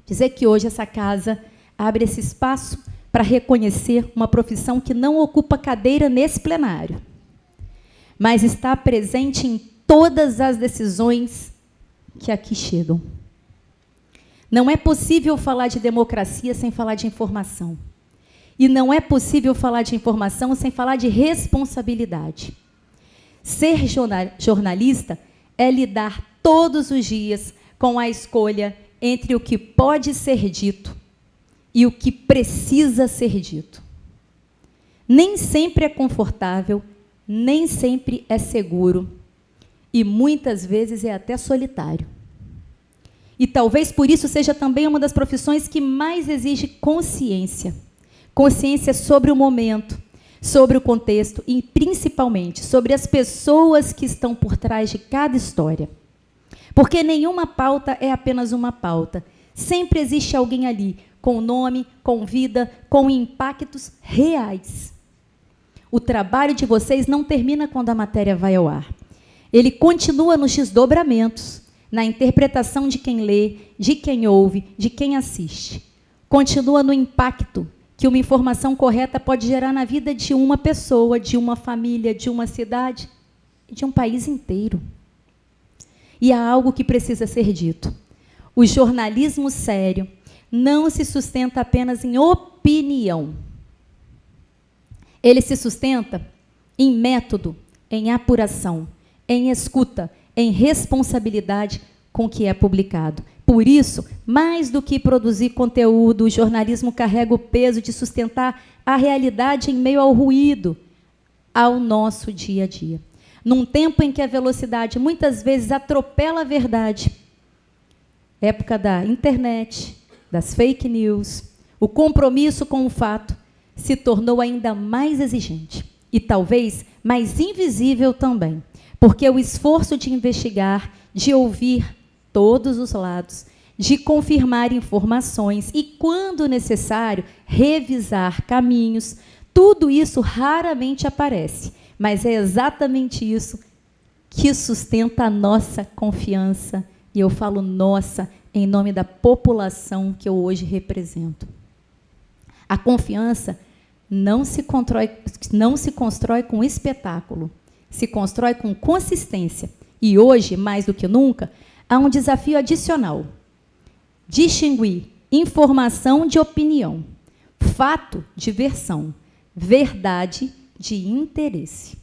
Dizer que hoje essa casa abre esse espaço para reconhecer uma profissão que não ocupa cadeira nesse plenário, mas está presente em todas as decisões que aqui chegam. Não é possível falar de democracia sem falar de informação. E não é possível falar de informação sem falar de responsabilidade. Ser jornalista é lidar todos os dias com a escolha entre o que pode ser dito e o que precisa ser dito. Nem sempre é confortável, nem sempre é seguro, e muitas vezes é até solitário. E talvez por isso seja também uma das profissões que mais exige consciência. Consciência sobre o momento, sobre o contexto e, principalmente, sobre as pessoas que estão por trás de cada história. Porque nenhuma pauta é apenas uma pauta. Sempre existe alguém ali, com nome, com vida, com impactos reais. O trabalho de vocês não termina quando a matéria vai ao ar. Ele continua nos desdobramentos, na interpretação de quem lê, de quem ouve, de quem assiste. Continua no impacto que uma informação correta pode gerar na vida de uma pessoa, de uma família, de uma cidade, de um país inteiro. E há algo que precisa ser dito. O jornalismo sério não se sustenta apenas em opinião. Ele se sustenta em método, em apuração, em escuta, em responsabilidade com o que é publicado. Por isso, mais do que produzir conteúdo, o jornalismo carrega o peso de sustentar a realidade em meio ao ruído, ao nosso dia a dia. Num tempo em que a velocidade muitas vezes atropela a verdade, época da internet, das fake news, o compromisso com o fato se tornou ainda mais exigente e talvez mais invisível também, porque o esforço de investigar, de ouvir todos os lados, de confirmar informações e, quando necessário, revisar caminhos, tudo isso raramente aparece, mas é exatamente isso que sustenta a nossa confiança, e eu falo nossa em nome da população que eu hoje represento. A confiança não se constrói com espetáculo, se constrói com consistência. E hoje, mais do que nunca, há um desafio adicional: distinguir informação de opinião, fato de versão, verdade de interesse.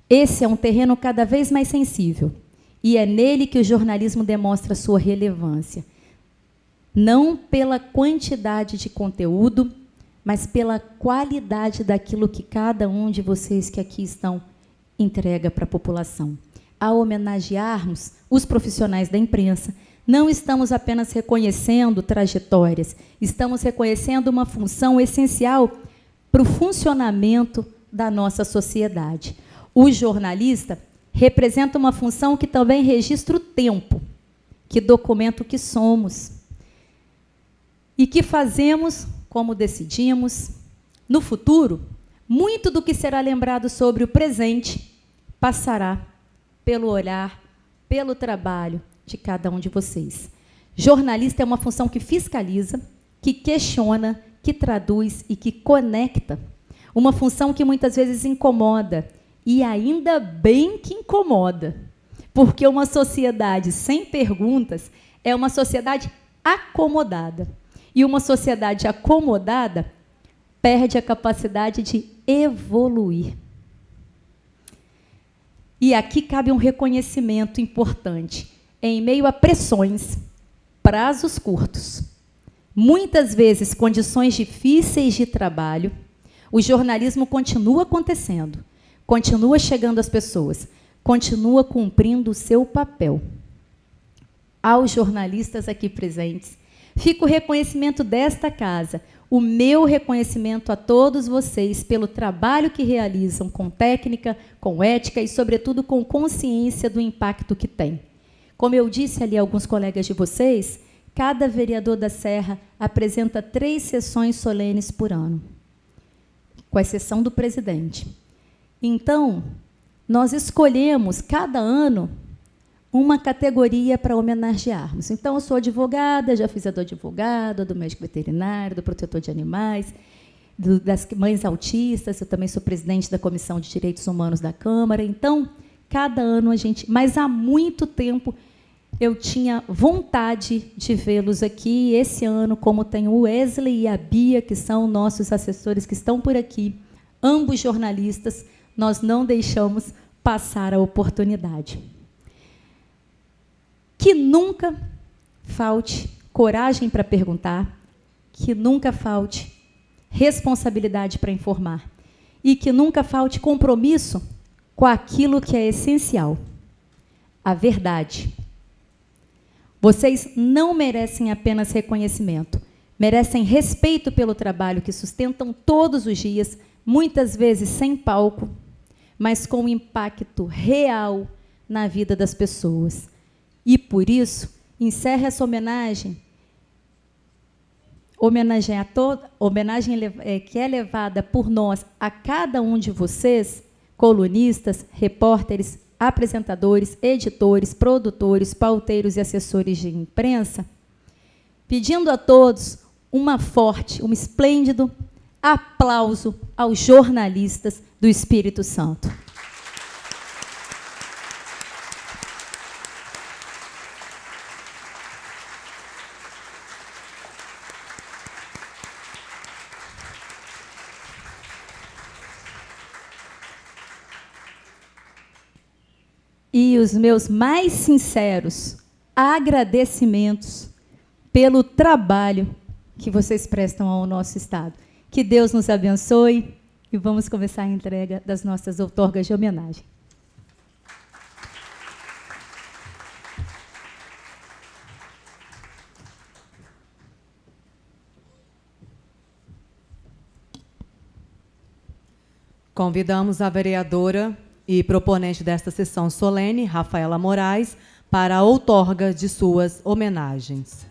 Esse é um terreno cada vez mais sensível, e é nele que o jornalismo demonstra sua relevância. Não pela quantidade de conteúdo, mas pela qualidade daquilo que cada um de vocês que aqui estão entrega para a população. Ao homenagearmos os profissionais da imprensa, não estamos apenas reconhecendo trajetórias, estamos reconhecendo uma função essencial para o funcionamento da nossa sociedade. O jornalista representa uma função que também registra o tempo, que documenta o que somos e que fazemos, como decidimos. No futuro, muito do que será lembrado sobre o presente passará pelo olhar, pelo trabalho de cada um de vocês. Jornalista é uma função que fiscaliza, que questiona, que traduz e que conecta. Uma função que muitas vezes incomoda, e ainda bem que incomoda, porque uma sociedade sem perguntas é uma sociedade acomodada. E uma sociedade acomodada perde a capacidade de evoluir. E aqui cabe um reconhecimento importante. Em meio a pressões, prazos curtos, muitas vezes condições difíceis de trabalho, o jornalismo continua acontecendo, continua chegando às pessoas, continua cumprindo o seu papel. Aos jornalistas aqui presentes, fica o reconhecimento desta casa, o meu reconhecimento a todos vocês pelo trabalho que realizam com técnica, com ética e, sobretudo, com consciência do impacto que tem. Como eu disse ali a alguns colegas de vocês, cada vereador da Serra apresenta 3 sessões solenes por ano, com exceção do presidente. Então, nós escolhemos, cada ano, uma categoria para homenagearmos. Então, eu sou advogada, já fiz a do advogado, do médico veterinário, do protetor de animais, das mães autistas, eu também sou presidente da Comissão de Direitos Humanos da Câmara. Então, cada ano a gente... Mas há muito tempo eu tinha vontade de vê-los aqui. E esse ano, como tem o Wesley e a Bia, que são nossos assessores que estão por aqui, ambos jornalistas, nós não deixamos passar a oportunidade. Que nunca falte coragem para perguntar, que nunca falte responsabilidade para informar e que nunca falte compromisso com aquilo que é essencial, a verdade. Vocês não merecem apenas reconhecimento, merecem respeito pelo trabalho que sustentam todos os dias, muitas vezes sem palco, mas com impacto real na vida das pessoas. E, por isso, encerro essa homenagem que é levada por nós a cada um de vocês, colunistas, repórteres, apresentadores, editores, produtores, pauteiros e assessores de imprensa, pedindo a todos um esplêndido aplauso aos jornalistas do Espírito Santo. E os meus mais sinceros agradecimentos pelo trabalho que vocês prestam ao nosso Estado. Que Deus nos abençoe e vamos começar a entrega das nossas outorgas de homenagem. Convidamos a vereadora e proponente desta sessão solene, Rafaela Moraes, para a outorga de suas homenagens.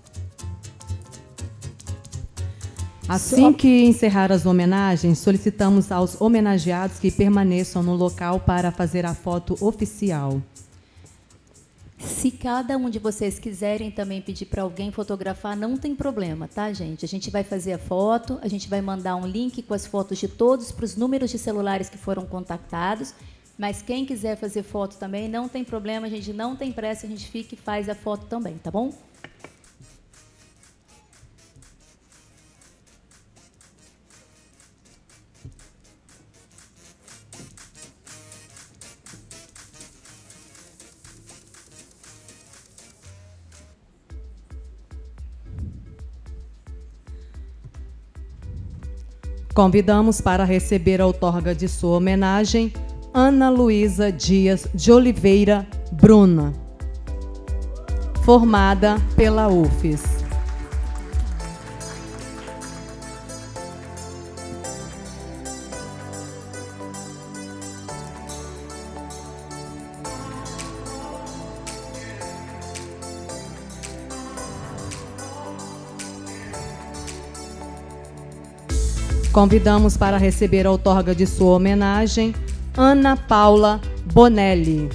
Assim que encerrar as homenagens, solicitamos aos homenageados que permaneçam no local para fazer a foto oficial. Se cada um de vocês quiserem também pedir para alguém fotografar, não tem problema, tá, gente? A gente vai fazer a foto, a gente vai mandar um link com as fotos de todos para os números de celulares que foram contactados, mas quem quiser fazer foto também, não tem problema, a gente não tem pressa, a gente fica e faz a foto também, tá bom? Convidamos para receber a outorga de sua homenagem Ana Luísa Dias de Oliveira Bruna, formada pela UFES. Convidamos para receber a outorga de sua homenagem Ana Paula Bonelli.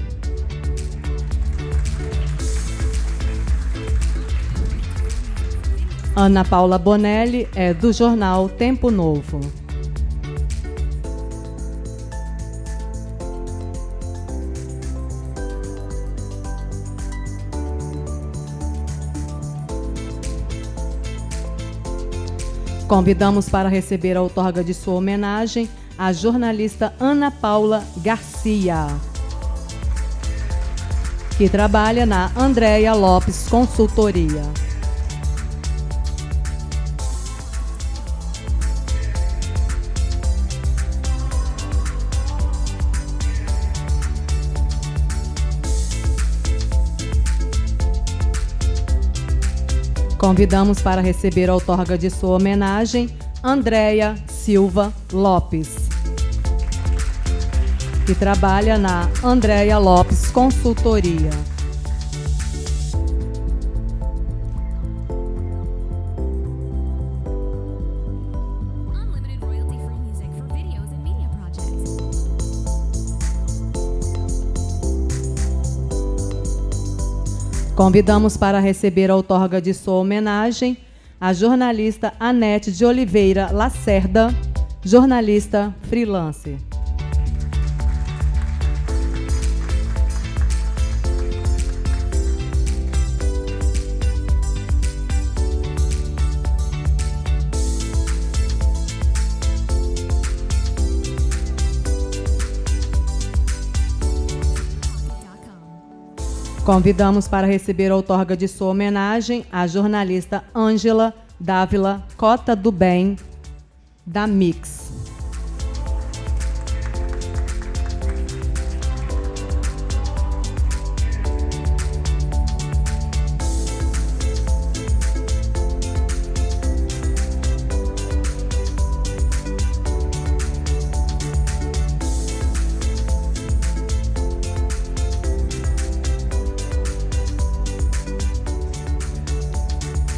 Ana Paula Bonelli é do jornal Tempo Novo. Convidamos para receber a outorga de sua homenagem a jornalista Ana Paula Garcia, que trabalha na Andréia Lopes Consultoria. Convidamos para receber a outorga de sua homenagem Andréia Silva Lopes, que trabalha na Andréia Lopes Consultoria. Convidamos para receber a outorga de sua homenagem a jornalista Anete de Oliveira Lacerda, jornalista freelance. Convidamos para receber a outorga de sua homenagem a jornalista Ângela Dávila Cota do Bem, da Mix.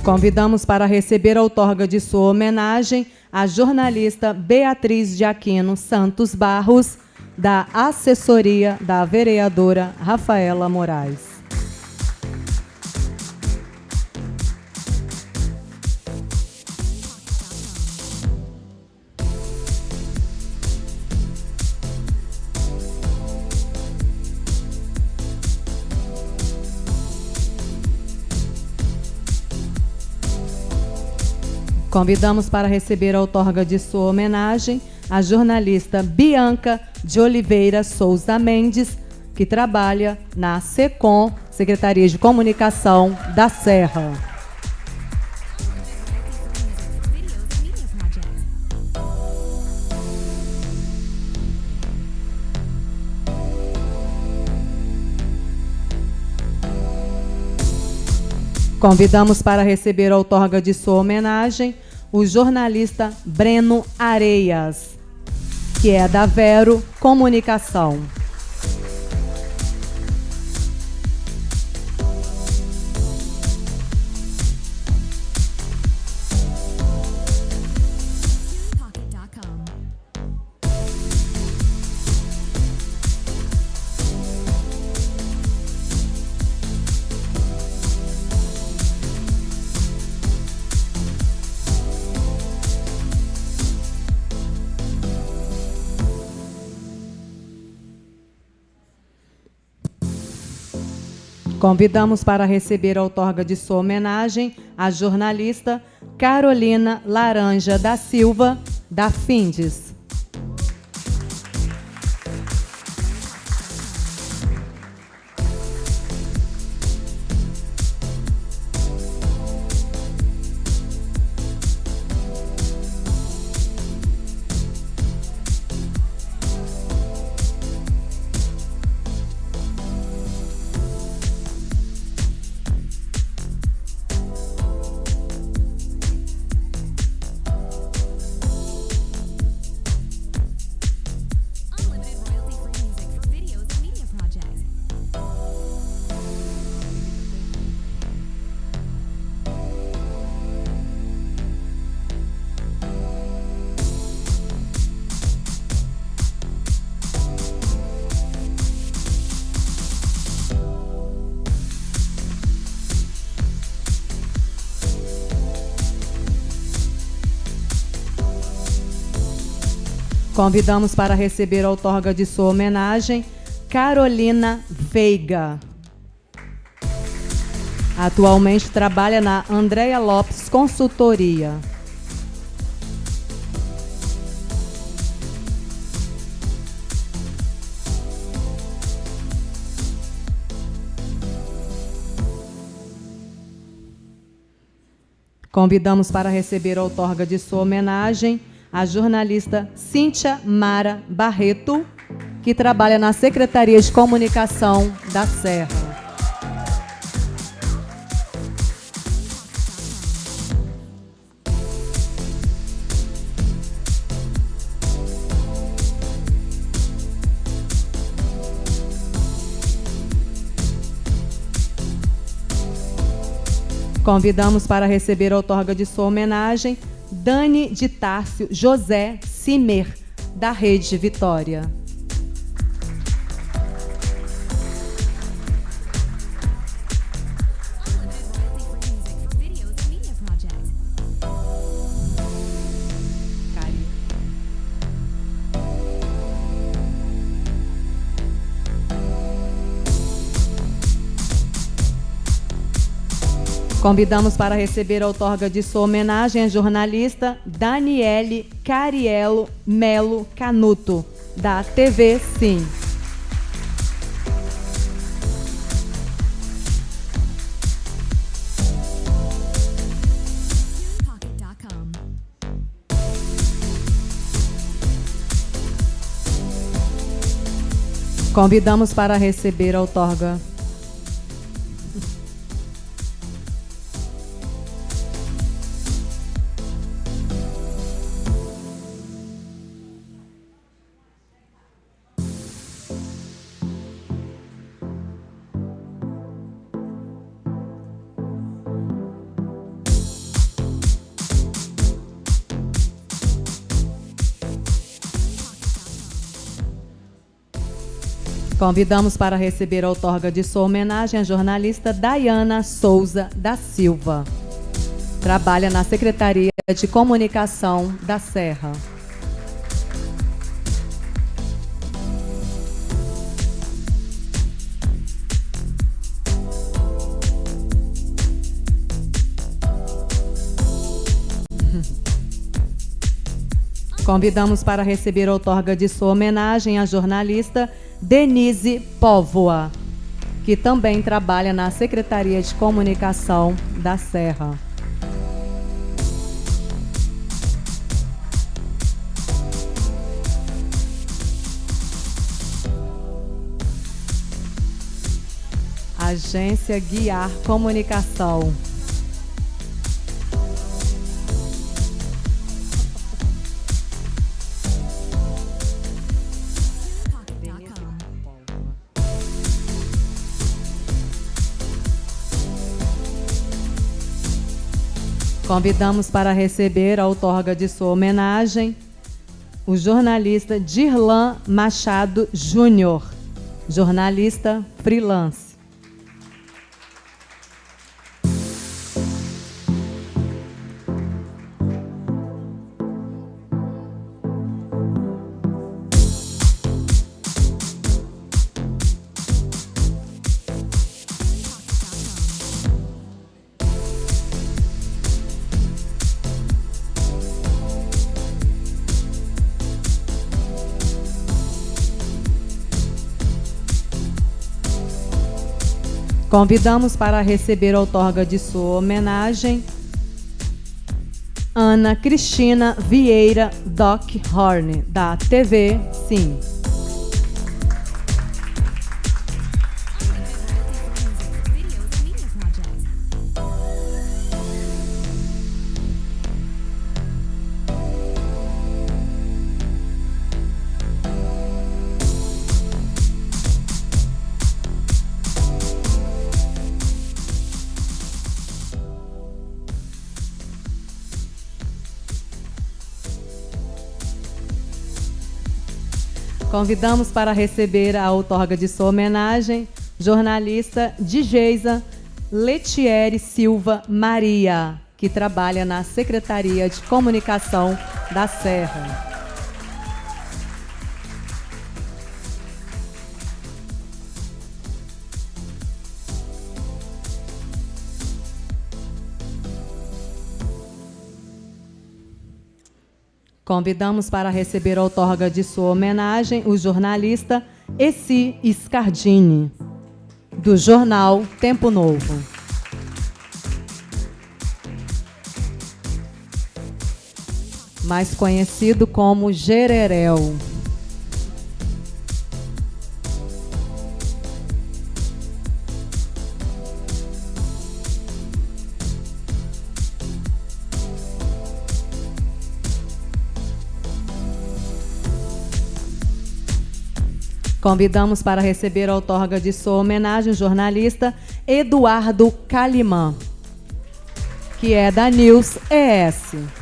Convidamos para receber a outorga de sua homenagem a jornalista Beatriz de Aquino Santos Barros, da assessoria da vereadora Rafaela Moraes. Convidamos para receber a outorga de sua homenagem a jornalista Bianca de Oliveira Souza Mendes, que trabalha na SECOM, Secretaria de Comunicação da Serra. Convidamos para receber a outorga de sua homenagem o jornalista Breno Areias, que é da Vero Comunicação. Convidamos para receber a outorga de sua homenagem a jornalista Carolina Laranja da Silva, da Findes. Convidamos para receber a outorga de sua homenagem Carolina Veiga. Atualmente trabalha na Andréia Lopes Consultoria. Convidamos para receber a outorga de sua homenagem a jornalista Cíntia Mara Barreto, que trabalha na Secretaria de Comunicação da Serra. Convidamos para receber a outorga de sua homenagem Dani de Tárcio José Cimer, da Rede Vitória. Convidamos para receber a outorga de sua homenagem a jornalista Daniele Cariello Melo Canuto, da TV Sim. Convidamos para receber a outorga. Convidamos para receber a outorga de sua homenagem a jornalista Dayana Souza da Silva. Trabalha na Secretaria de Comunicação da Serra. Convidamos para receber a outorga de sua homenagem a jornalista Denise Póvoa, que também trabalha na Secretaria de Comunicação da Serra. Agência Guiar Comunicação. Convidamos para receber a outorga de sua homenagem o jornalista Dirlan Machado Júnior, jornalista freelance. Convidamos para receber a outorga de sua homenagem Ana Cristina Vieira Doc Horn, da TV Sim. Convidamos para receber a outorga de sua homenagem, jornalista Djeisa Letieri Silva Maria, que trabalha na Secretaria de Comunicação da Serra. Convidamos para receber a outorga de sua homenagem o jornalista Essi Scardini, do jornal Tempo Novo. Mais conhecido como Jererel. Convidamos para receber a outorga de sua homenagem o jornalista Eduardo Calimã, que é da News ES.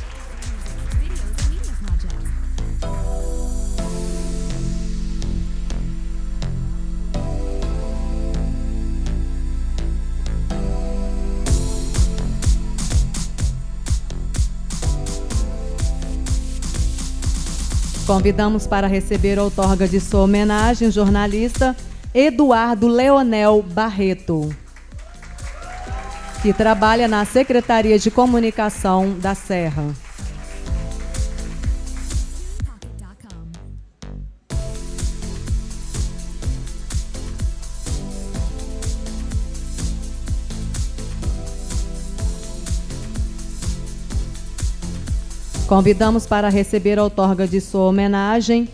Convidamos para receber a outorga de sua homenagem o jornalista Eduardo Leonel Barreto, que trabalha na Secretaria de Comunicação da Serra. Convidamos para receber a outorga de sua homenagem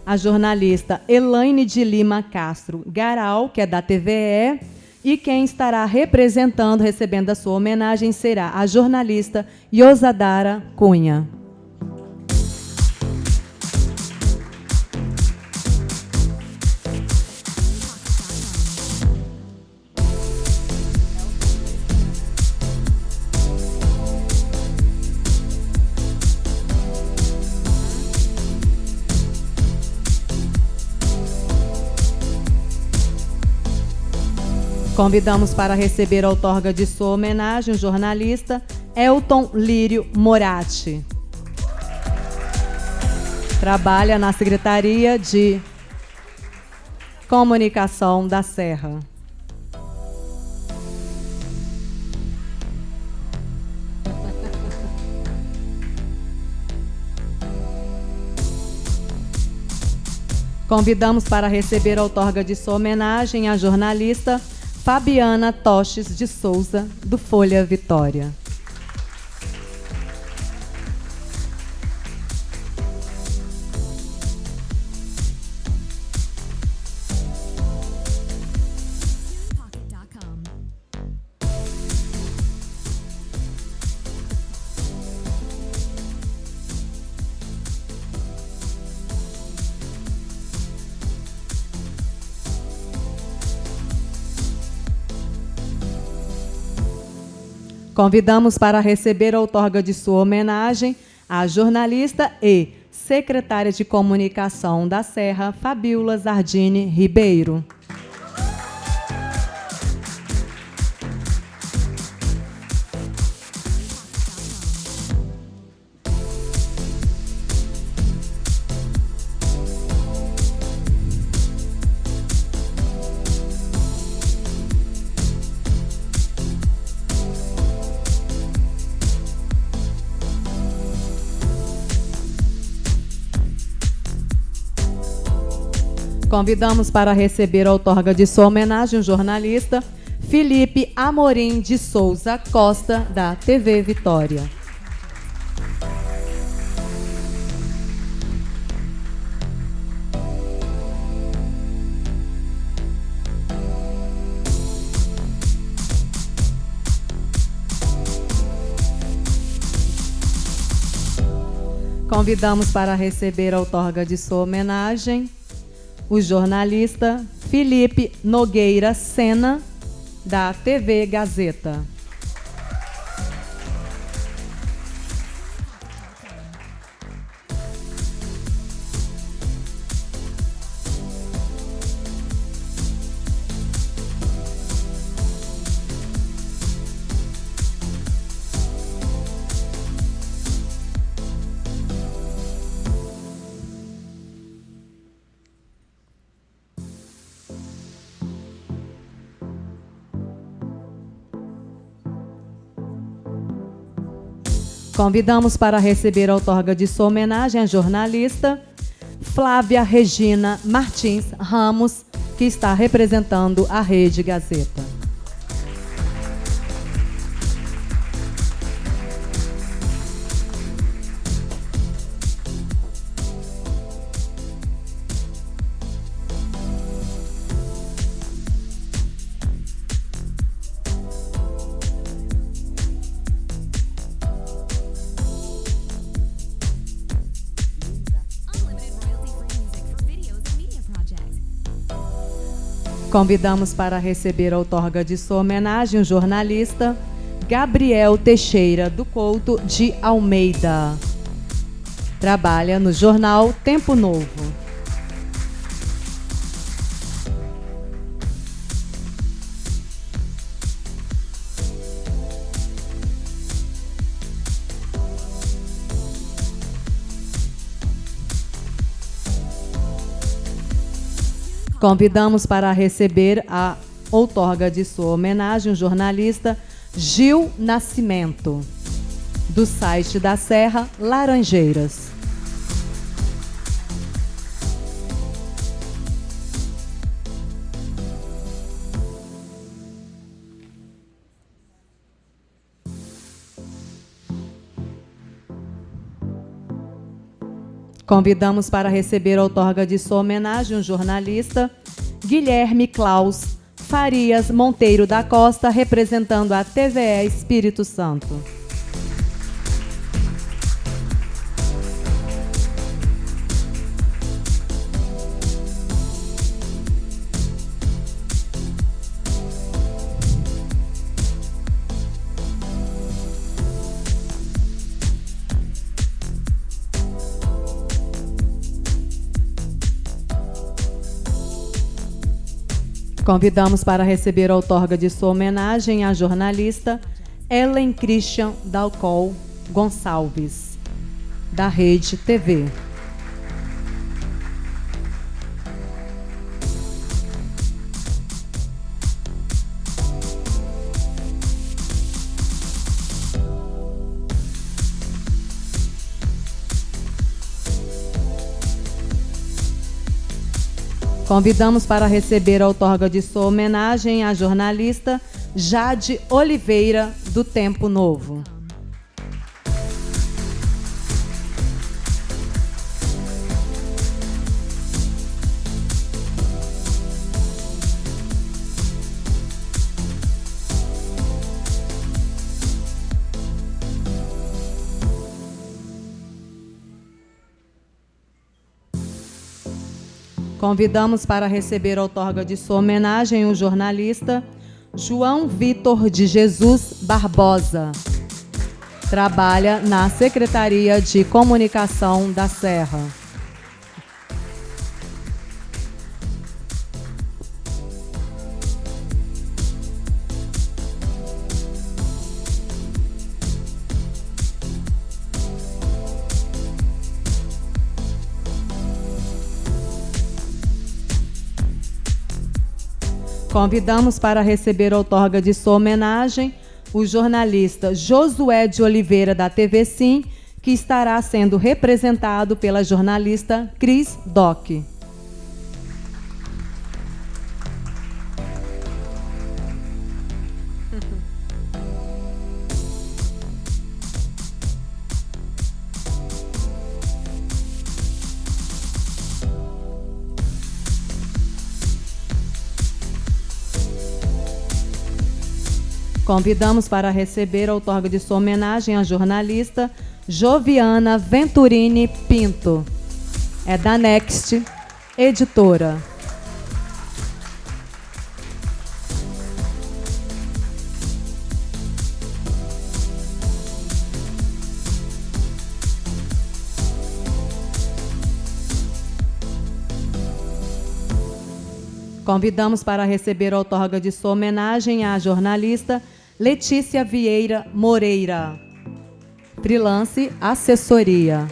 a jornalista Elaine de Lima Castro Garal, que é da TVE, e quem estará representando, recebendo a sua homenagem, será a jornalista Yosadara Cunha. Convidamos para receber a outorga de sua homenagem o jornalista Elton Lírio Moratti. Trabalha na Secretaria de Comunicação da Serra. Convidamos para receber a outorga de sua homenagem a jornalista Fabiana Toches de Souza, do Folha Vitória. Convidamos para receber a outorga de sua homenagem a jornalista e secretária de Comunicação da Serra, Fabíola Zardini Ribeiro. Convidamos para receber a outorga de sua homenagem o jornalista Felipe Amorim de Souza Costa, da TV Vitória. Convidamos para receber a outorga de sua homenagem o jornalista Felipe Nogueira Sena, da TV Gazeta. Convidamos para receber a outorga de sua homenagem a jornalista Flávia Regina Martins Ramos, que está representando a Rede Gazeta. Convidamos para receber a outorga de sua homenagem o jornalista Gabriel Teixeira do Couto de Almeida. Trabalha no jornal Tempo Novo. Convidamos para receber a outorga de sua homenagem o jornalista Gil Nascimento, do site da Serra Laranjeiras. Convidamos para receber a outorga de sua homenagem o jornalista Guilherme Klaus Farias Monteiro da Costa, representando a TVE Espírito Santo. Convidamos para receber a outorga de sua homenagem a jornalista Ellen Christian Dalcol Gonçalves, da Rede TV. Convidamos para receber a outorga de sua homenagem a jornalista Jade Oliveira, do Tempo Novo. Convidamos para receber a outorga de sua homenagem o jornalista João Vitor de Jesus Barbosa. Trabalha na Secretaria de Comunicação da Serra. Convidamos para receber a outorga de sua homenagem o jornalista Josué de Oliveira, da TV Sim, que estará sendo representado pela jornalista Cris Doc. Convidamos para receber a outorga de sua homenagem a jornalista Joviana Venturini Pinto. É da Next Editora. Convidamos para receber a outorga de sua homenagem à jornalista Letícia Vieira Moreira. Freelance Assessoria.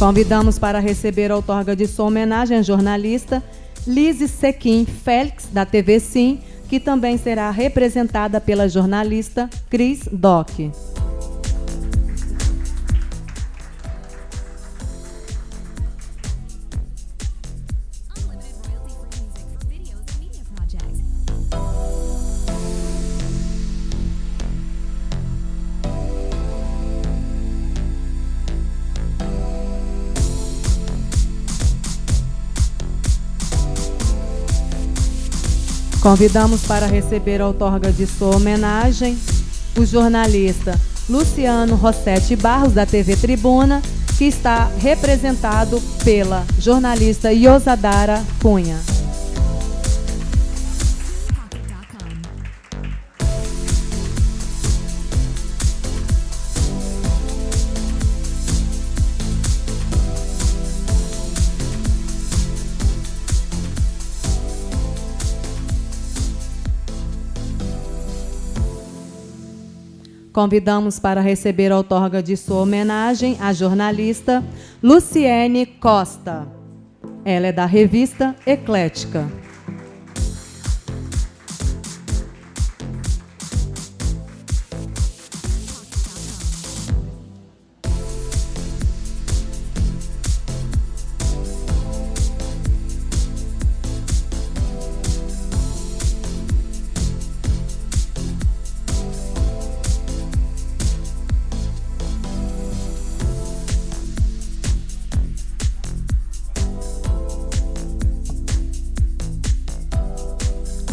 Convidamos para receber a outorga de sua homenagem à jornalista Lise Sequim Félix, da TV Sim, que também será representada pela jornalista Cris Doc. Convidamos para receber a outorga de sua homenagem o jornalista Luciano Rossetti Barros, da TV Tribuna, que está representado pela jornalista Yosadara Cunha. Convidamos para receber a outorga de sua homenagem a jornalista Luciene Costa. Ela é da revista Eclética.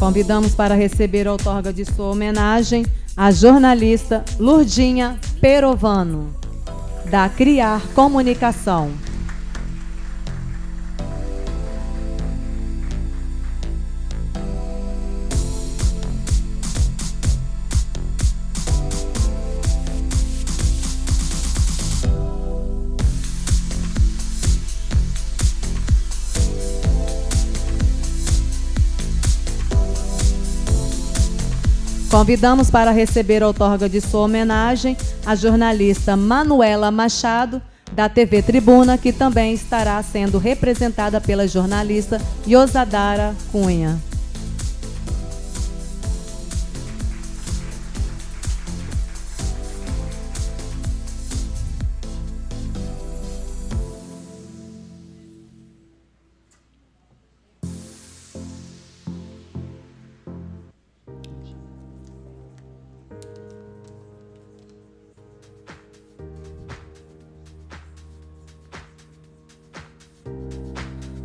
Convidamos para receber a outorga de sua homenagem a jornalista Lurdinha Perovano, da Criar Comunicação. Convidamos para receber a outorga de sua homenagem a jornalista Manuela Machado, da TV Tribuna, que também estará sendo representada pela jornalista Yosadara Cunha.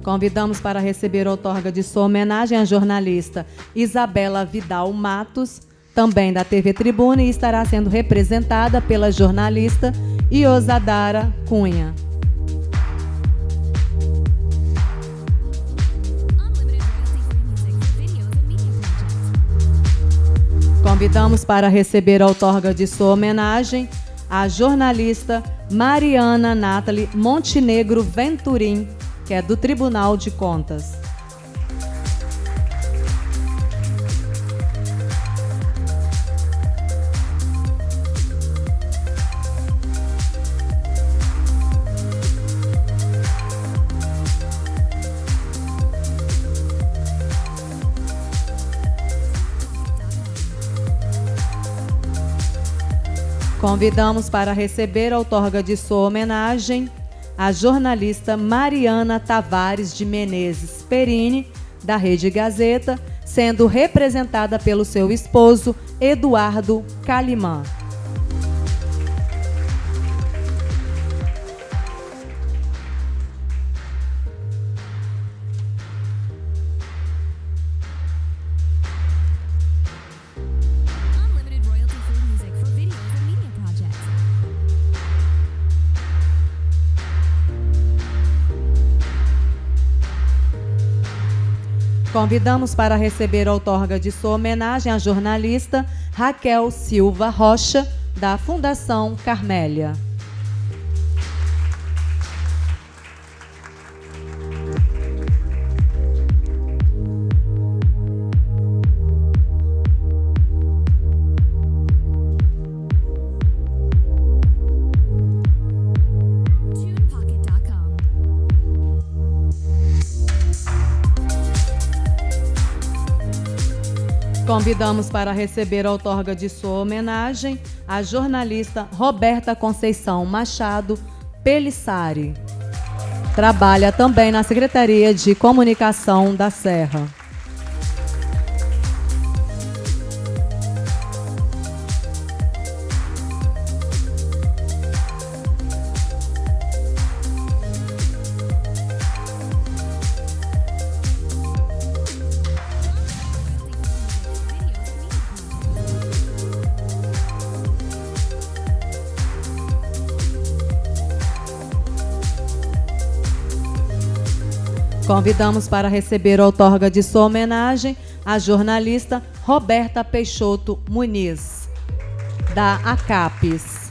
Convidamos para receber a outorga de sua homenagem a jornalista Isabela Vidal Matos, também da TV Tribuna, e estará sendo representada pela jornalista Yosadara Cunha. Convidamos para receber a outorga de sua homenagem a jornalista Mariana Nathalie Montenegro Venturim, que é do Tribunal de Contas. Convidamos para receber a outorga de sua homenagem a jornalista Mariana Tavares de Menezes Perini, da Rede Gazeta, sendo representada pelo seu esposo, Eduardo Calimã. Convidamos para receber a outorga de sua homenagem a jornalista Raquel Silva Rocha, da Fundação Carmélia. Convidamos para receber a outorga de sua homenagem a jornalista Roberta Conceição Machado Pelissari. Trabalha também na Secretaria de Comunicação da Serra. Convidamos para receber a outorga de sua homenagem a jornalista Roberta Peixoto Muniz, da ACAPES.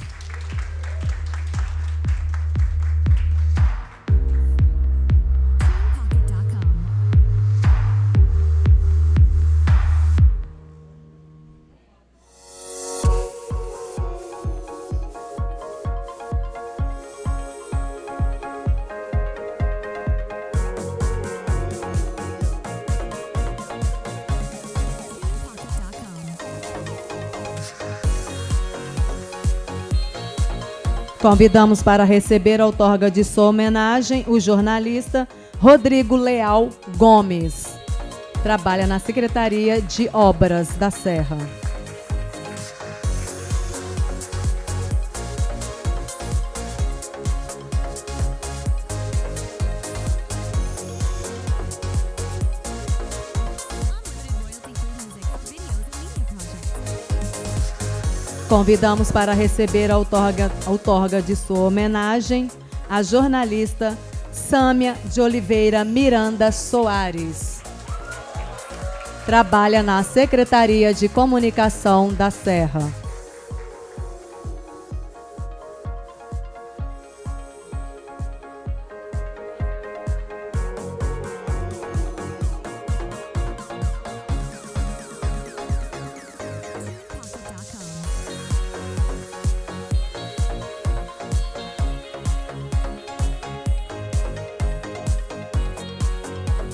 Convidamos para receber a outorga de sua homenagem o jornalista Rodrigo Leal Gomes. Trabalha na Secretaria de Obras da Serra. Convidamos para receber a outorga de sua homenagem a jornalista Sâmia de Oliveira Miranda Soares. Trabalha na Secretaria de Comunicação da Serra.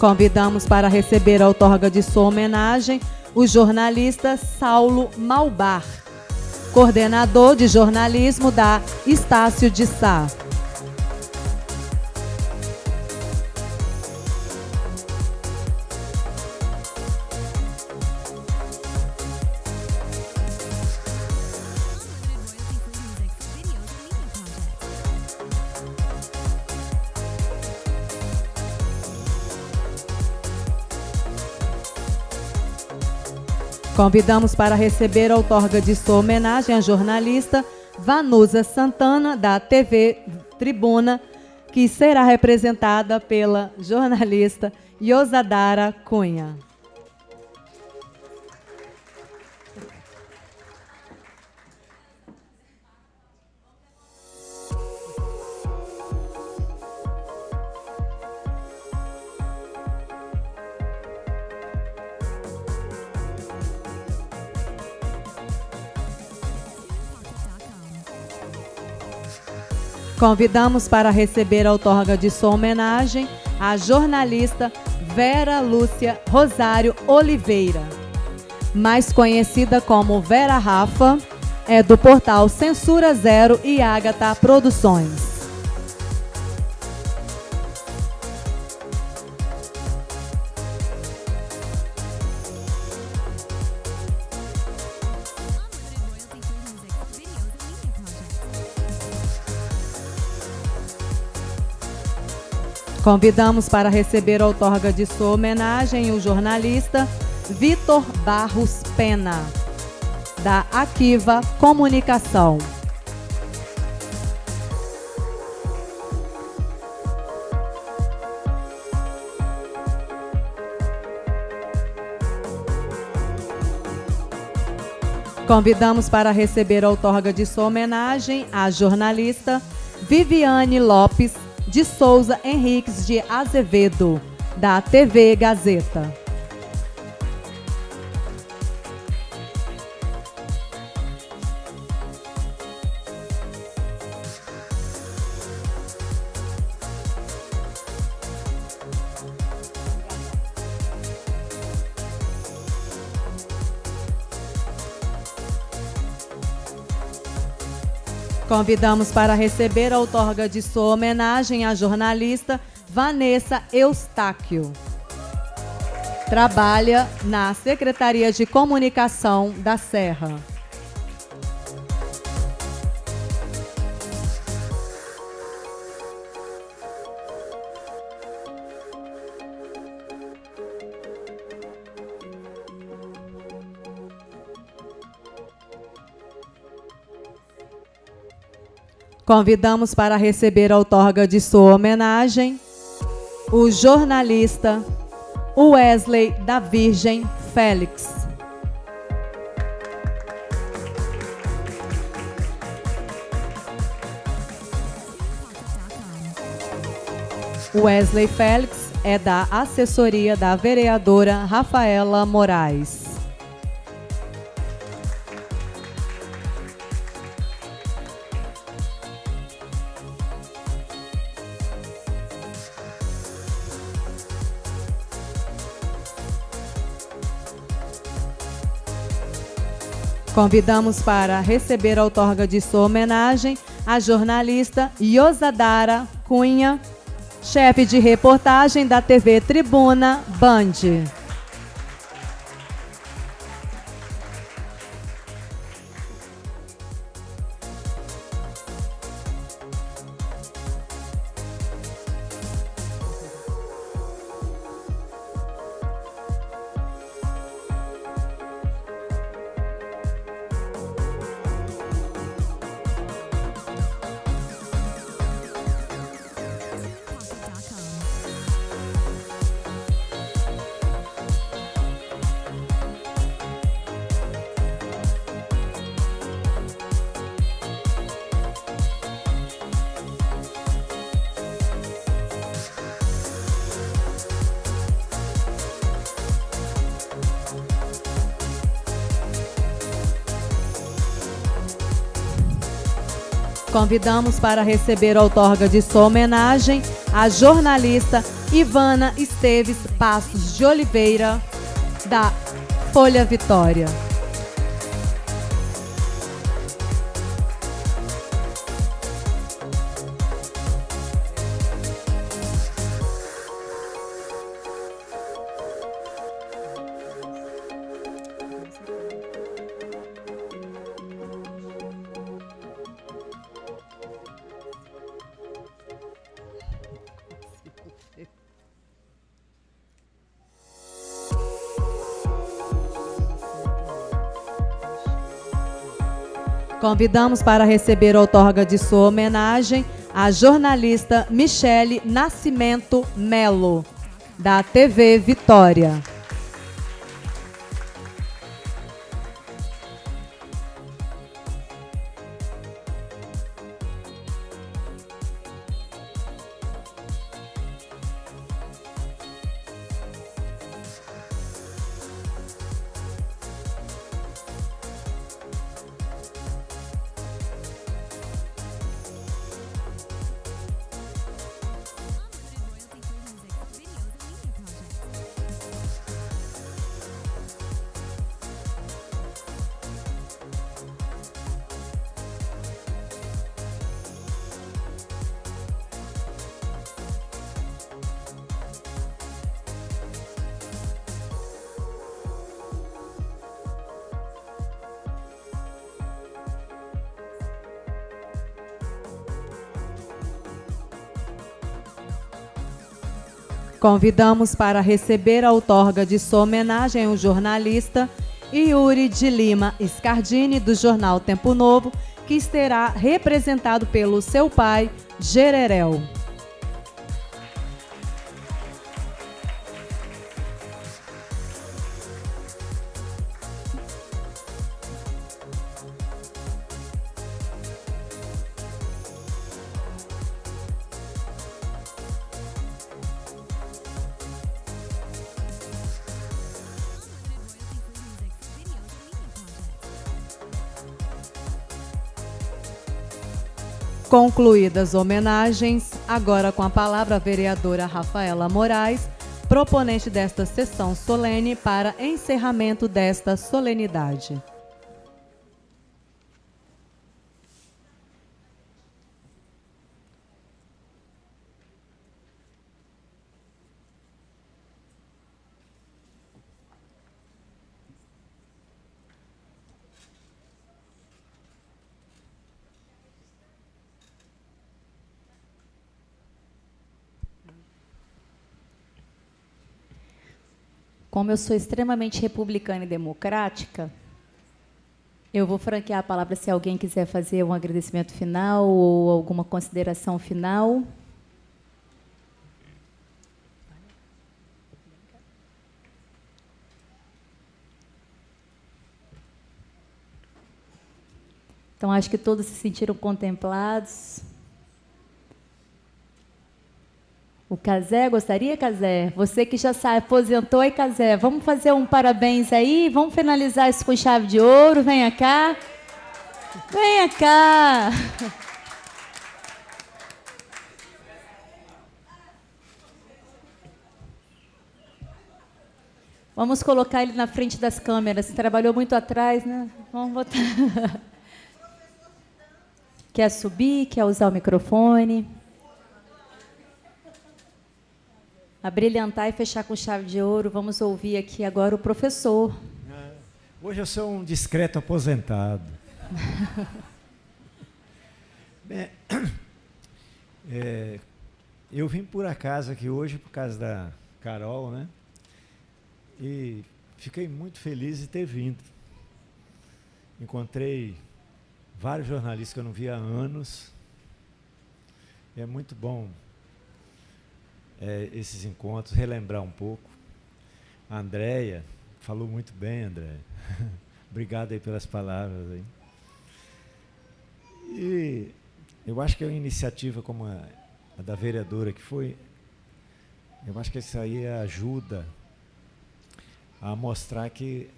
Convidamos para receber a outorga de sua homenagem o jornalista Saulo Malbar, coordenador de jornalismo da Estácio de Sá. Convidamos para receber a outorga de sua homenagem a jornalista Vanusa Santana, da TV Tribuna, que será representada pela jornalista Yosadara Cunha. Convidamos para receber a outorga de sua homenagem a jornalista Vera Lúcia Rosário Oliveira, mais conhecida como Vera Rafa, é do portal Censura Zero e Ágata Produções. Convidamos para receber a outorga de sua homenagem o jornalista Vitor Barros Pena, da Aquiva Comunicação. Convidamos para receber a outorga de sua homenagem a jornalista Viviane Lopes de Souza Henriques de Azevedo, da TV Gazeta. Convidamos para receber a outorga de sua homenagem a jornalista Vanessa Eustáquio. Trabalha na Secretaria de Comunicação da Serra. Convidamos para receber a outorga de sua homenagem o jornalista Wesley da Virgem Félix. Wesley Félix é da assessoria da vereadora Rafaela Moraes. Convidamos para receber a outorga de sua homenagem a jornalista Yosadara Cunha, chefe de reportagem da TV Tribuna Band. Convidamos para receber a outorga de sua homenagem a jornalista Ivana Esteves Passos de Oliveira, da Folha Vitória. Convidamos para receber a outorga de sua homenagem a jornalista Michele Nascimento Melo, da TV Vitória. Convidamos para receber a outorga de sua homenagem o jornalista Yuri de Lima Scardini, do jornal Tempo Novo, que será representado pelo seu pai, Jererel. Concluídas homenagens, agora com a palavra a vereadora Rafaela Moraes, proponente desta sessão solene para encerramento desta solenidade. Como eu sou extremamente republicana e democrática, eu vou franquear a palavra se alguém quiser fazer um agradecimento final ou alguma consideração final. Então, acho que todos se sentiram contemplados. O Cazé, gostaria, Cazé? Você que já se aposentou, aí, Cazé, vamos fazer um parabéns aí? Vamos finalizar isso com chave de ouro? Venha cá. Venha cá. Vamos colocar ele na frente das câmeras. Trabalhou muito atrás, né? Vamos botar. Quer subir? Quer usar o microfone? Abrilhantar e fechar com chave de ouro. Vamos ouvir aqui agora o professor. Hoje eu sou um discreto aposentado. Bem, eu vim por acaso aqui hoje por causa da Carol, né? E fiquei muito feliz de ter vindo. Encontrei vários jornalistas que eu não via há anos. É muito bom esses encontros, relembrar um pouco. A Andréia falou muito bem, Andréia. Obrigado aí pelas palavras aí. E eu acho que é uma iniciativa como a da vereadora que foi, eu acho que isso aí ajuda a mostrar que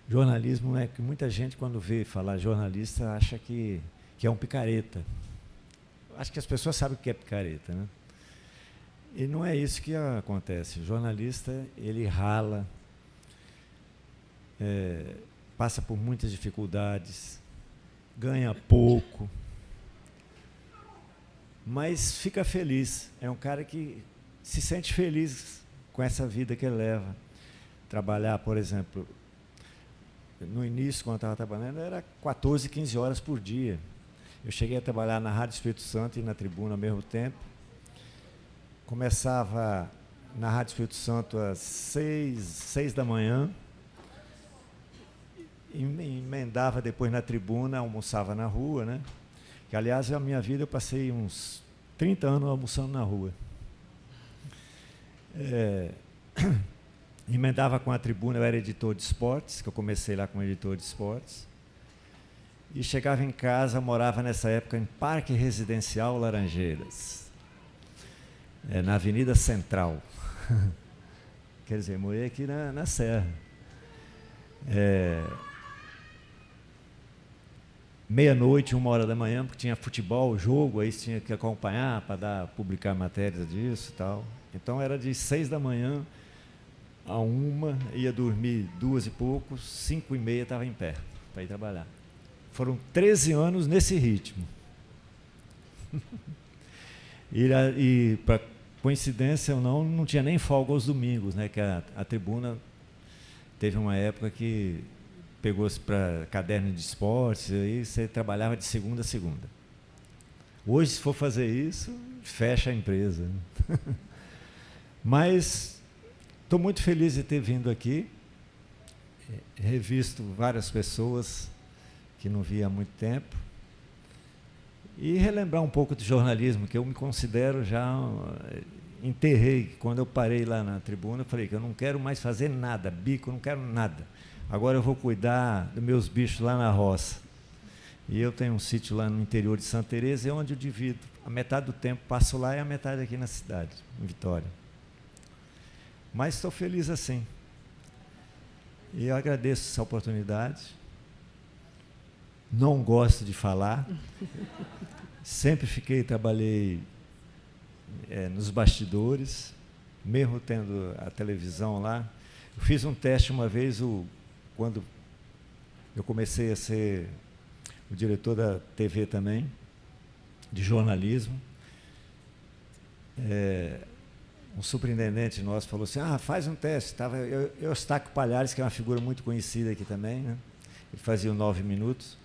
jornalismo não é que muita gente quando vê falar jornalista acha que é um picareta. Acho que as pessoas sabem o que é picareta, né? E não é isso que acontece. O jornalista, ele rala, passa por muitas dificuldades, ganha pouco, mas fica feliz. É um cara que se sente feliz com essa vida que ele leva. Trabalhar, por exemplo, no início, quando eu estava trabalhando, era 14, 15 horas por dia. Eu cheguei a trabalhar na Rádio Espírito Santo e na Tribuna ao mesmo tempo. Começava na Rádio Espírito Santo às 6 da manhã, emendava depois na Tribuna, almoçava na rua, né? Que, aliás, a minha vida eu passei uns 30 anos almoçando na rua. Emendava com a Tribuna, eu era editor de esportes, que eu comecei lá como editor de esportes. E chegava em casa, morava nessa época em Parque Residencial Laranjeiras, na Avenida Central. Quer dizer, morei aqui na Serra. Meia-noite, 1h da manhã, porque tinha futebol, jogo, aí tinha que acompanhar para publicar matérias disso e tal. Então era de 6 da manhã a 1h, ia dormir 2 e pouco, 5h30 estava em pé para ir trabalhar. Foram 13 anos nesse ritmo. E para coincidência ou não tinha nem folga aos domingos, né? Que a Tribuna teve uma época que pegou-se para caderno de esportes, aí você trabalhava de segunda a segunda. Hoje, se for fazer isso, fecha a empresa. Mas estou muito feliz de ter vindo aqui, revisto várias pessoas que não via há muito tempo, e relembrar um pouco de jornalismo, que eu me considero já... Enterrei, quando eu parei lá na tribuna, eu falei que eu não quero mais fazer nada, bico, não quero nada. Agora eu vou cuidar dos meus bichos lá na roça. E eu tenho um sítio lá no interior de Santa Teresa, onde eu divido. A metade do tempo passo lá e a metade aqui na cidade, em Vitória. Mas estou feliz assim. E eu agradeço essa oportunidade. Não gosto de falar. Sempre trabalhei nos bastidores, mesmo tendo a televisão lá. Eu fiz um teste uma vez, quando eu comecei a ser o diretor da TV também, de jornalismo. Um superintendente nosso falou assim, faz um teste. Estava Eustáquio Palhares, que é uma figura muito conhecida aqui também, né? Ele fazia 9 minutos.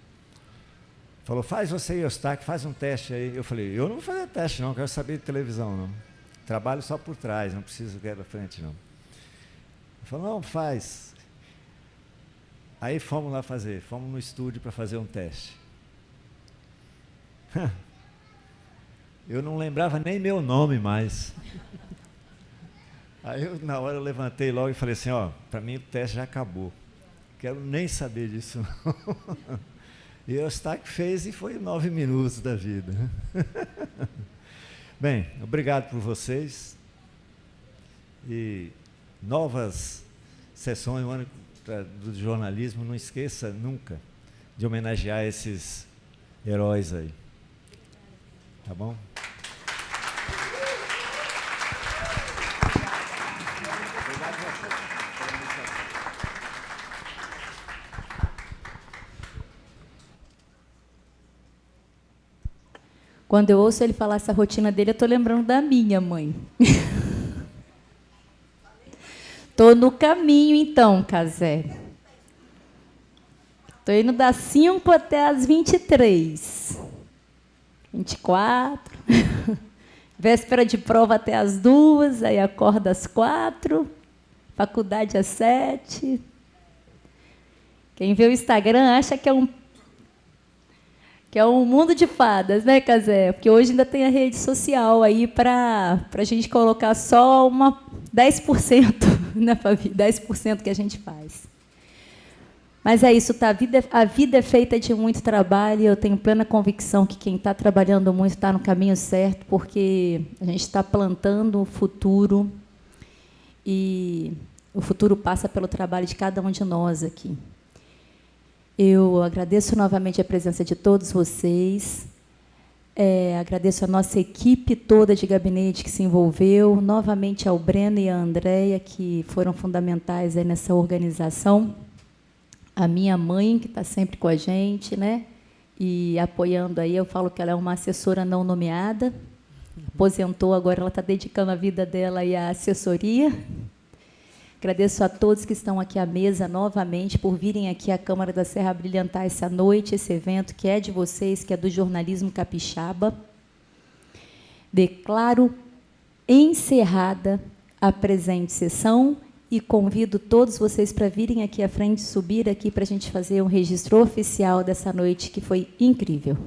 Falou, faz você, Eustáquio, faz um teste aí. Eu falei, eu não vou fazer teste não, quero saber de televisão não. Trabalho só por trás, não preciso que da frente não. Ele falou, não, faz. Aí fomos lá fomos no estúdio para fazer um teste. Eu não lembrava nem meu nome mais. Aí na hora eu levantei logo e falei assim, para mim o teste já acabou. Quero nem saber disso não. E o Eustáquio fez e foi 9 minutos da vida. Bem, obrigado por vocês. E novas sessões do jornalismo, não esqueça nunca de homenagear esses heróis aí. Tá bom? Quando eu ouço ele falar essa rotina dele, eu estou lembrando da minha mãe. Estou no caminho, então, Casé. Estou indo das 5 até as 23. 24. Véspera de prova até as 2, aí acorda às 4. Faculdade às 7. Quem vê o Instagram acha que é um mundo de fadas, né, Casé? Porque hoje ainda tem a rede social aí para a gente colocar só 10%, né, Fabi? 10% que a gente faz. Mas é isso, tá? A vida é feita de muito trabalho e eu tenho plena convicção que quem está trabalhando muito está no caminho certo, porque a gente está plantando o futuro e o futuro passa pelo trabalho de cada um de nós aqui. Eu agradeço novamente a presença de todos vocês, agradeço a nossa equipe toda de gabinete que se envolveu, novamente ao Breno e à Andréia, que foram fundamentais aí nessa organização, a minha mãe, que está sempre com a gente, né, e apoiando aí, eu falo que ela é uma assessora não nomeada, aposentou, agora ela está dedicando a vida dela aí à assessoria. Agradeço a todos que estão aqui à mesa novamente por virem aqui à Câmara da Serra brilhantar essa noite, esse evento que é de vocês, que é do jornalismo capixaba. Declaro encerrada a presente sessão e convido todos vocês para virem aqui à frente, subir aqui para a gente fazer um registro oficial dessa noite que foi incrível.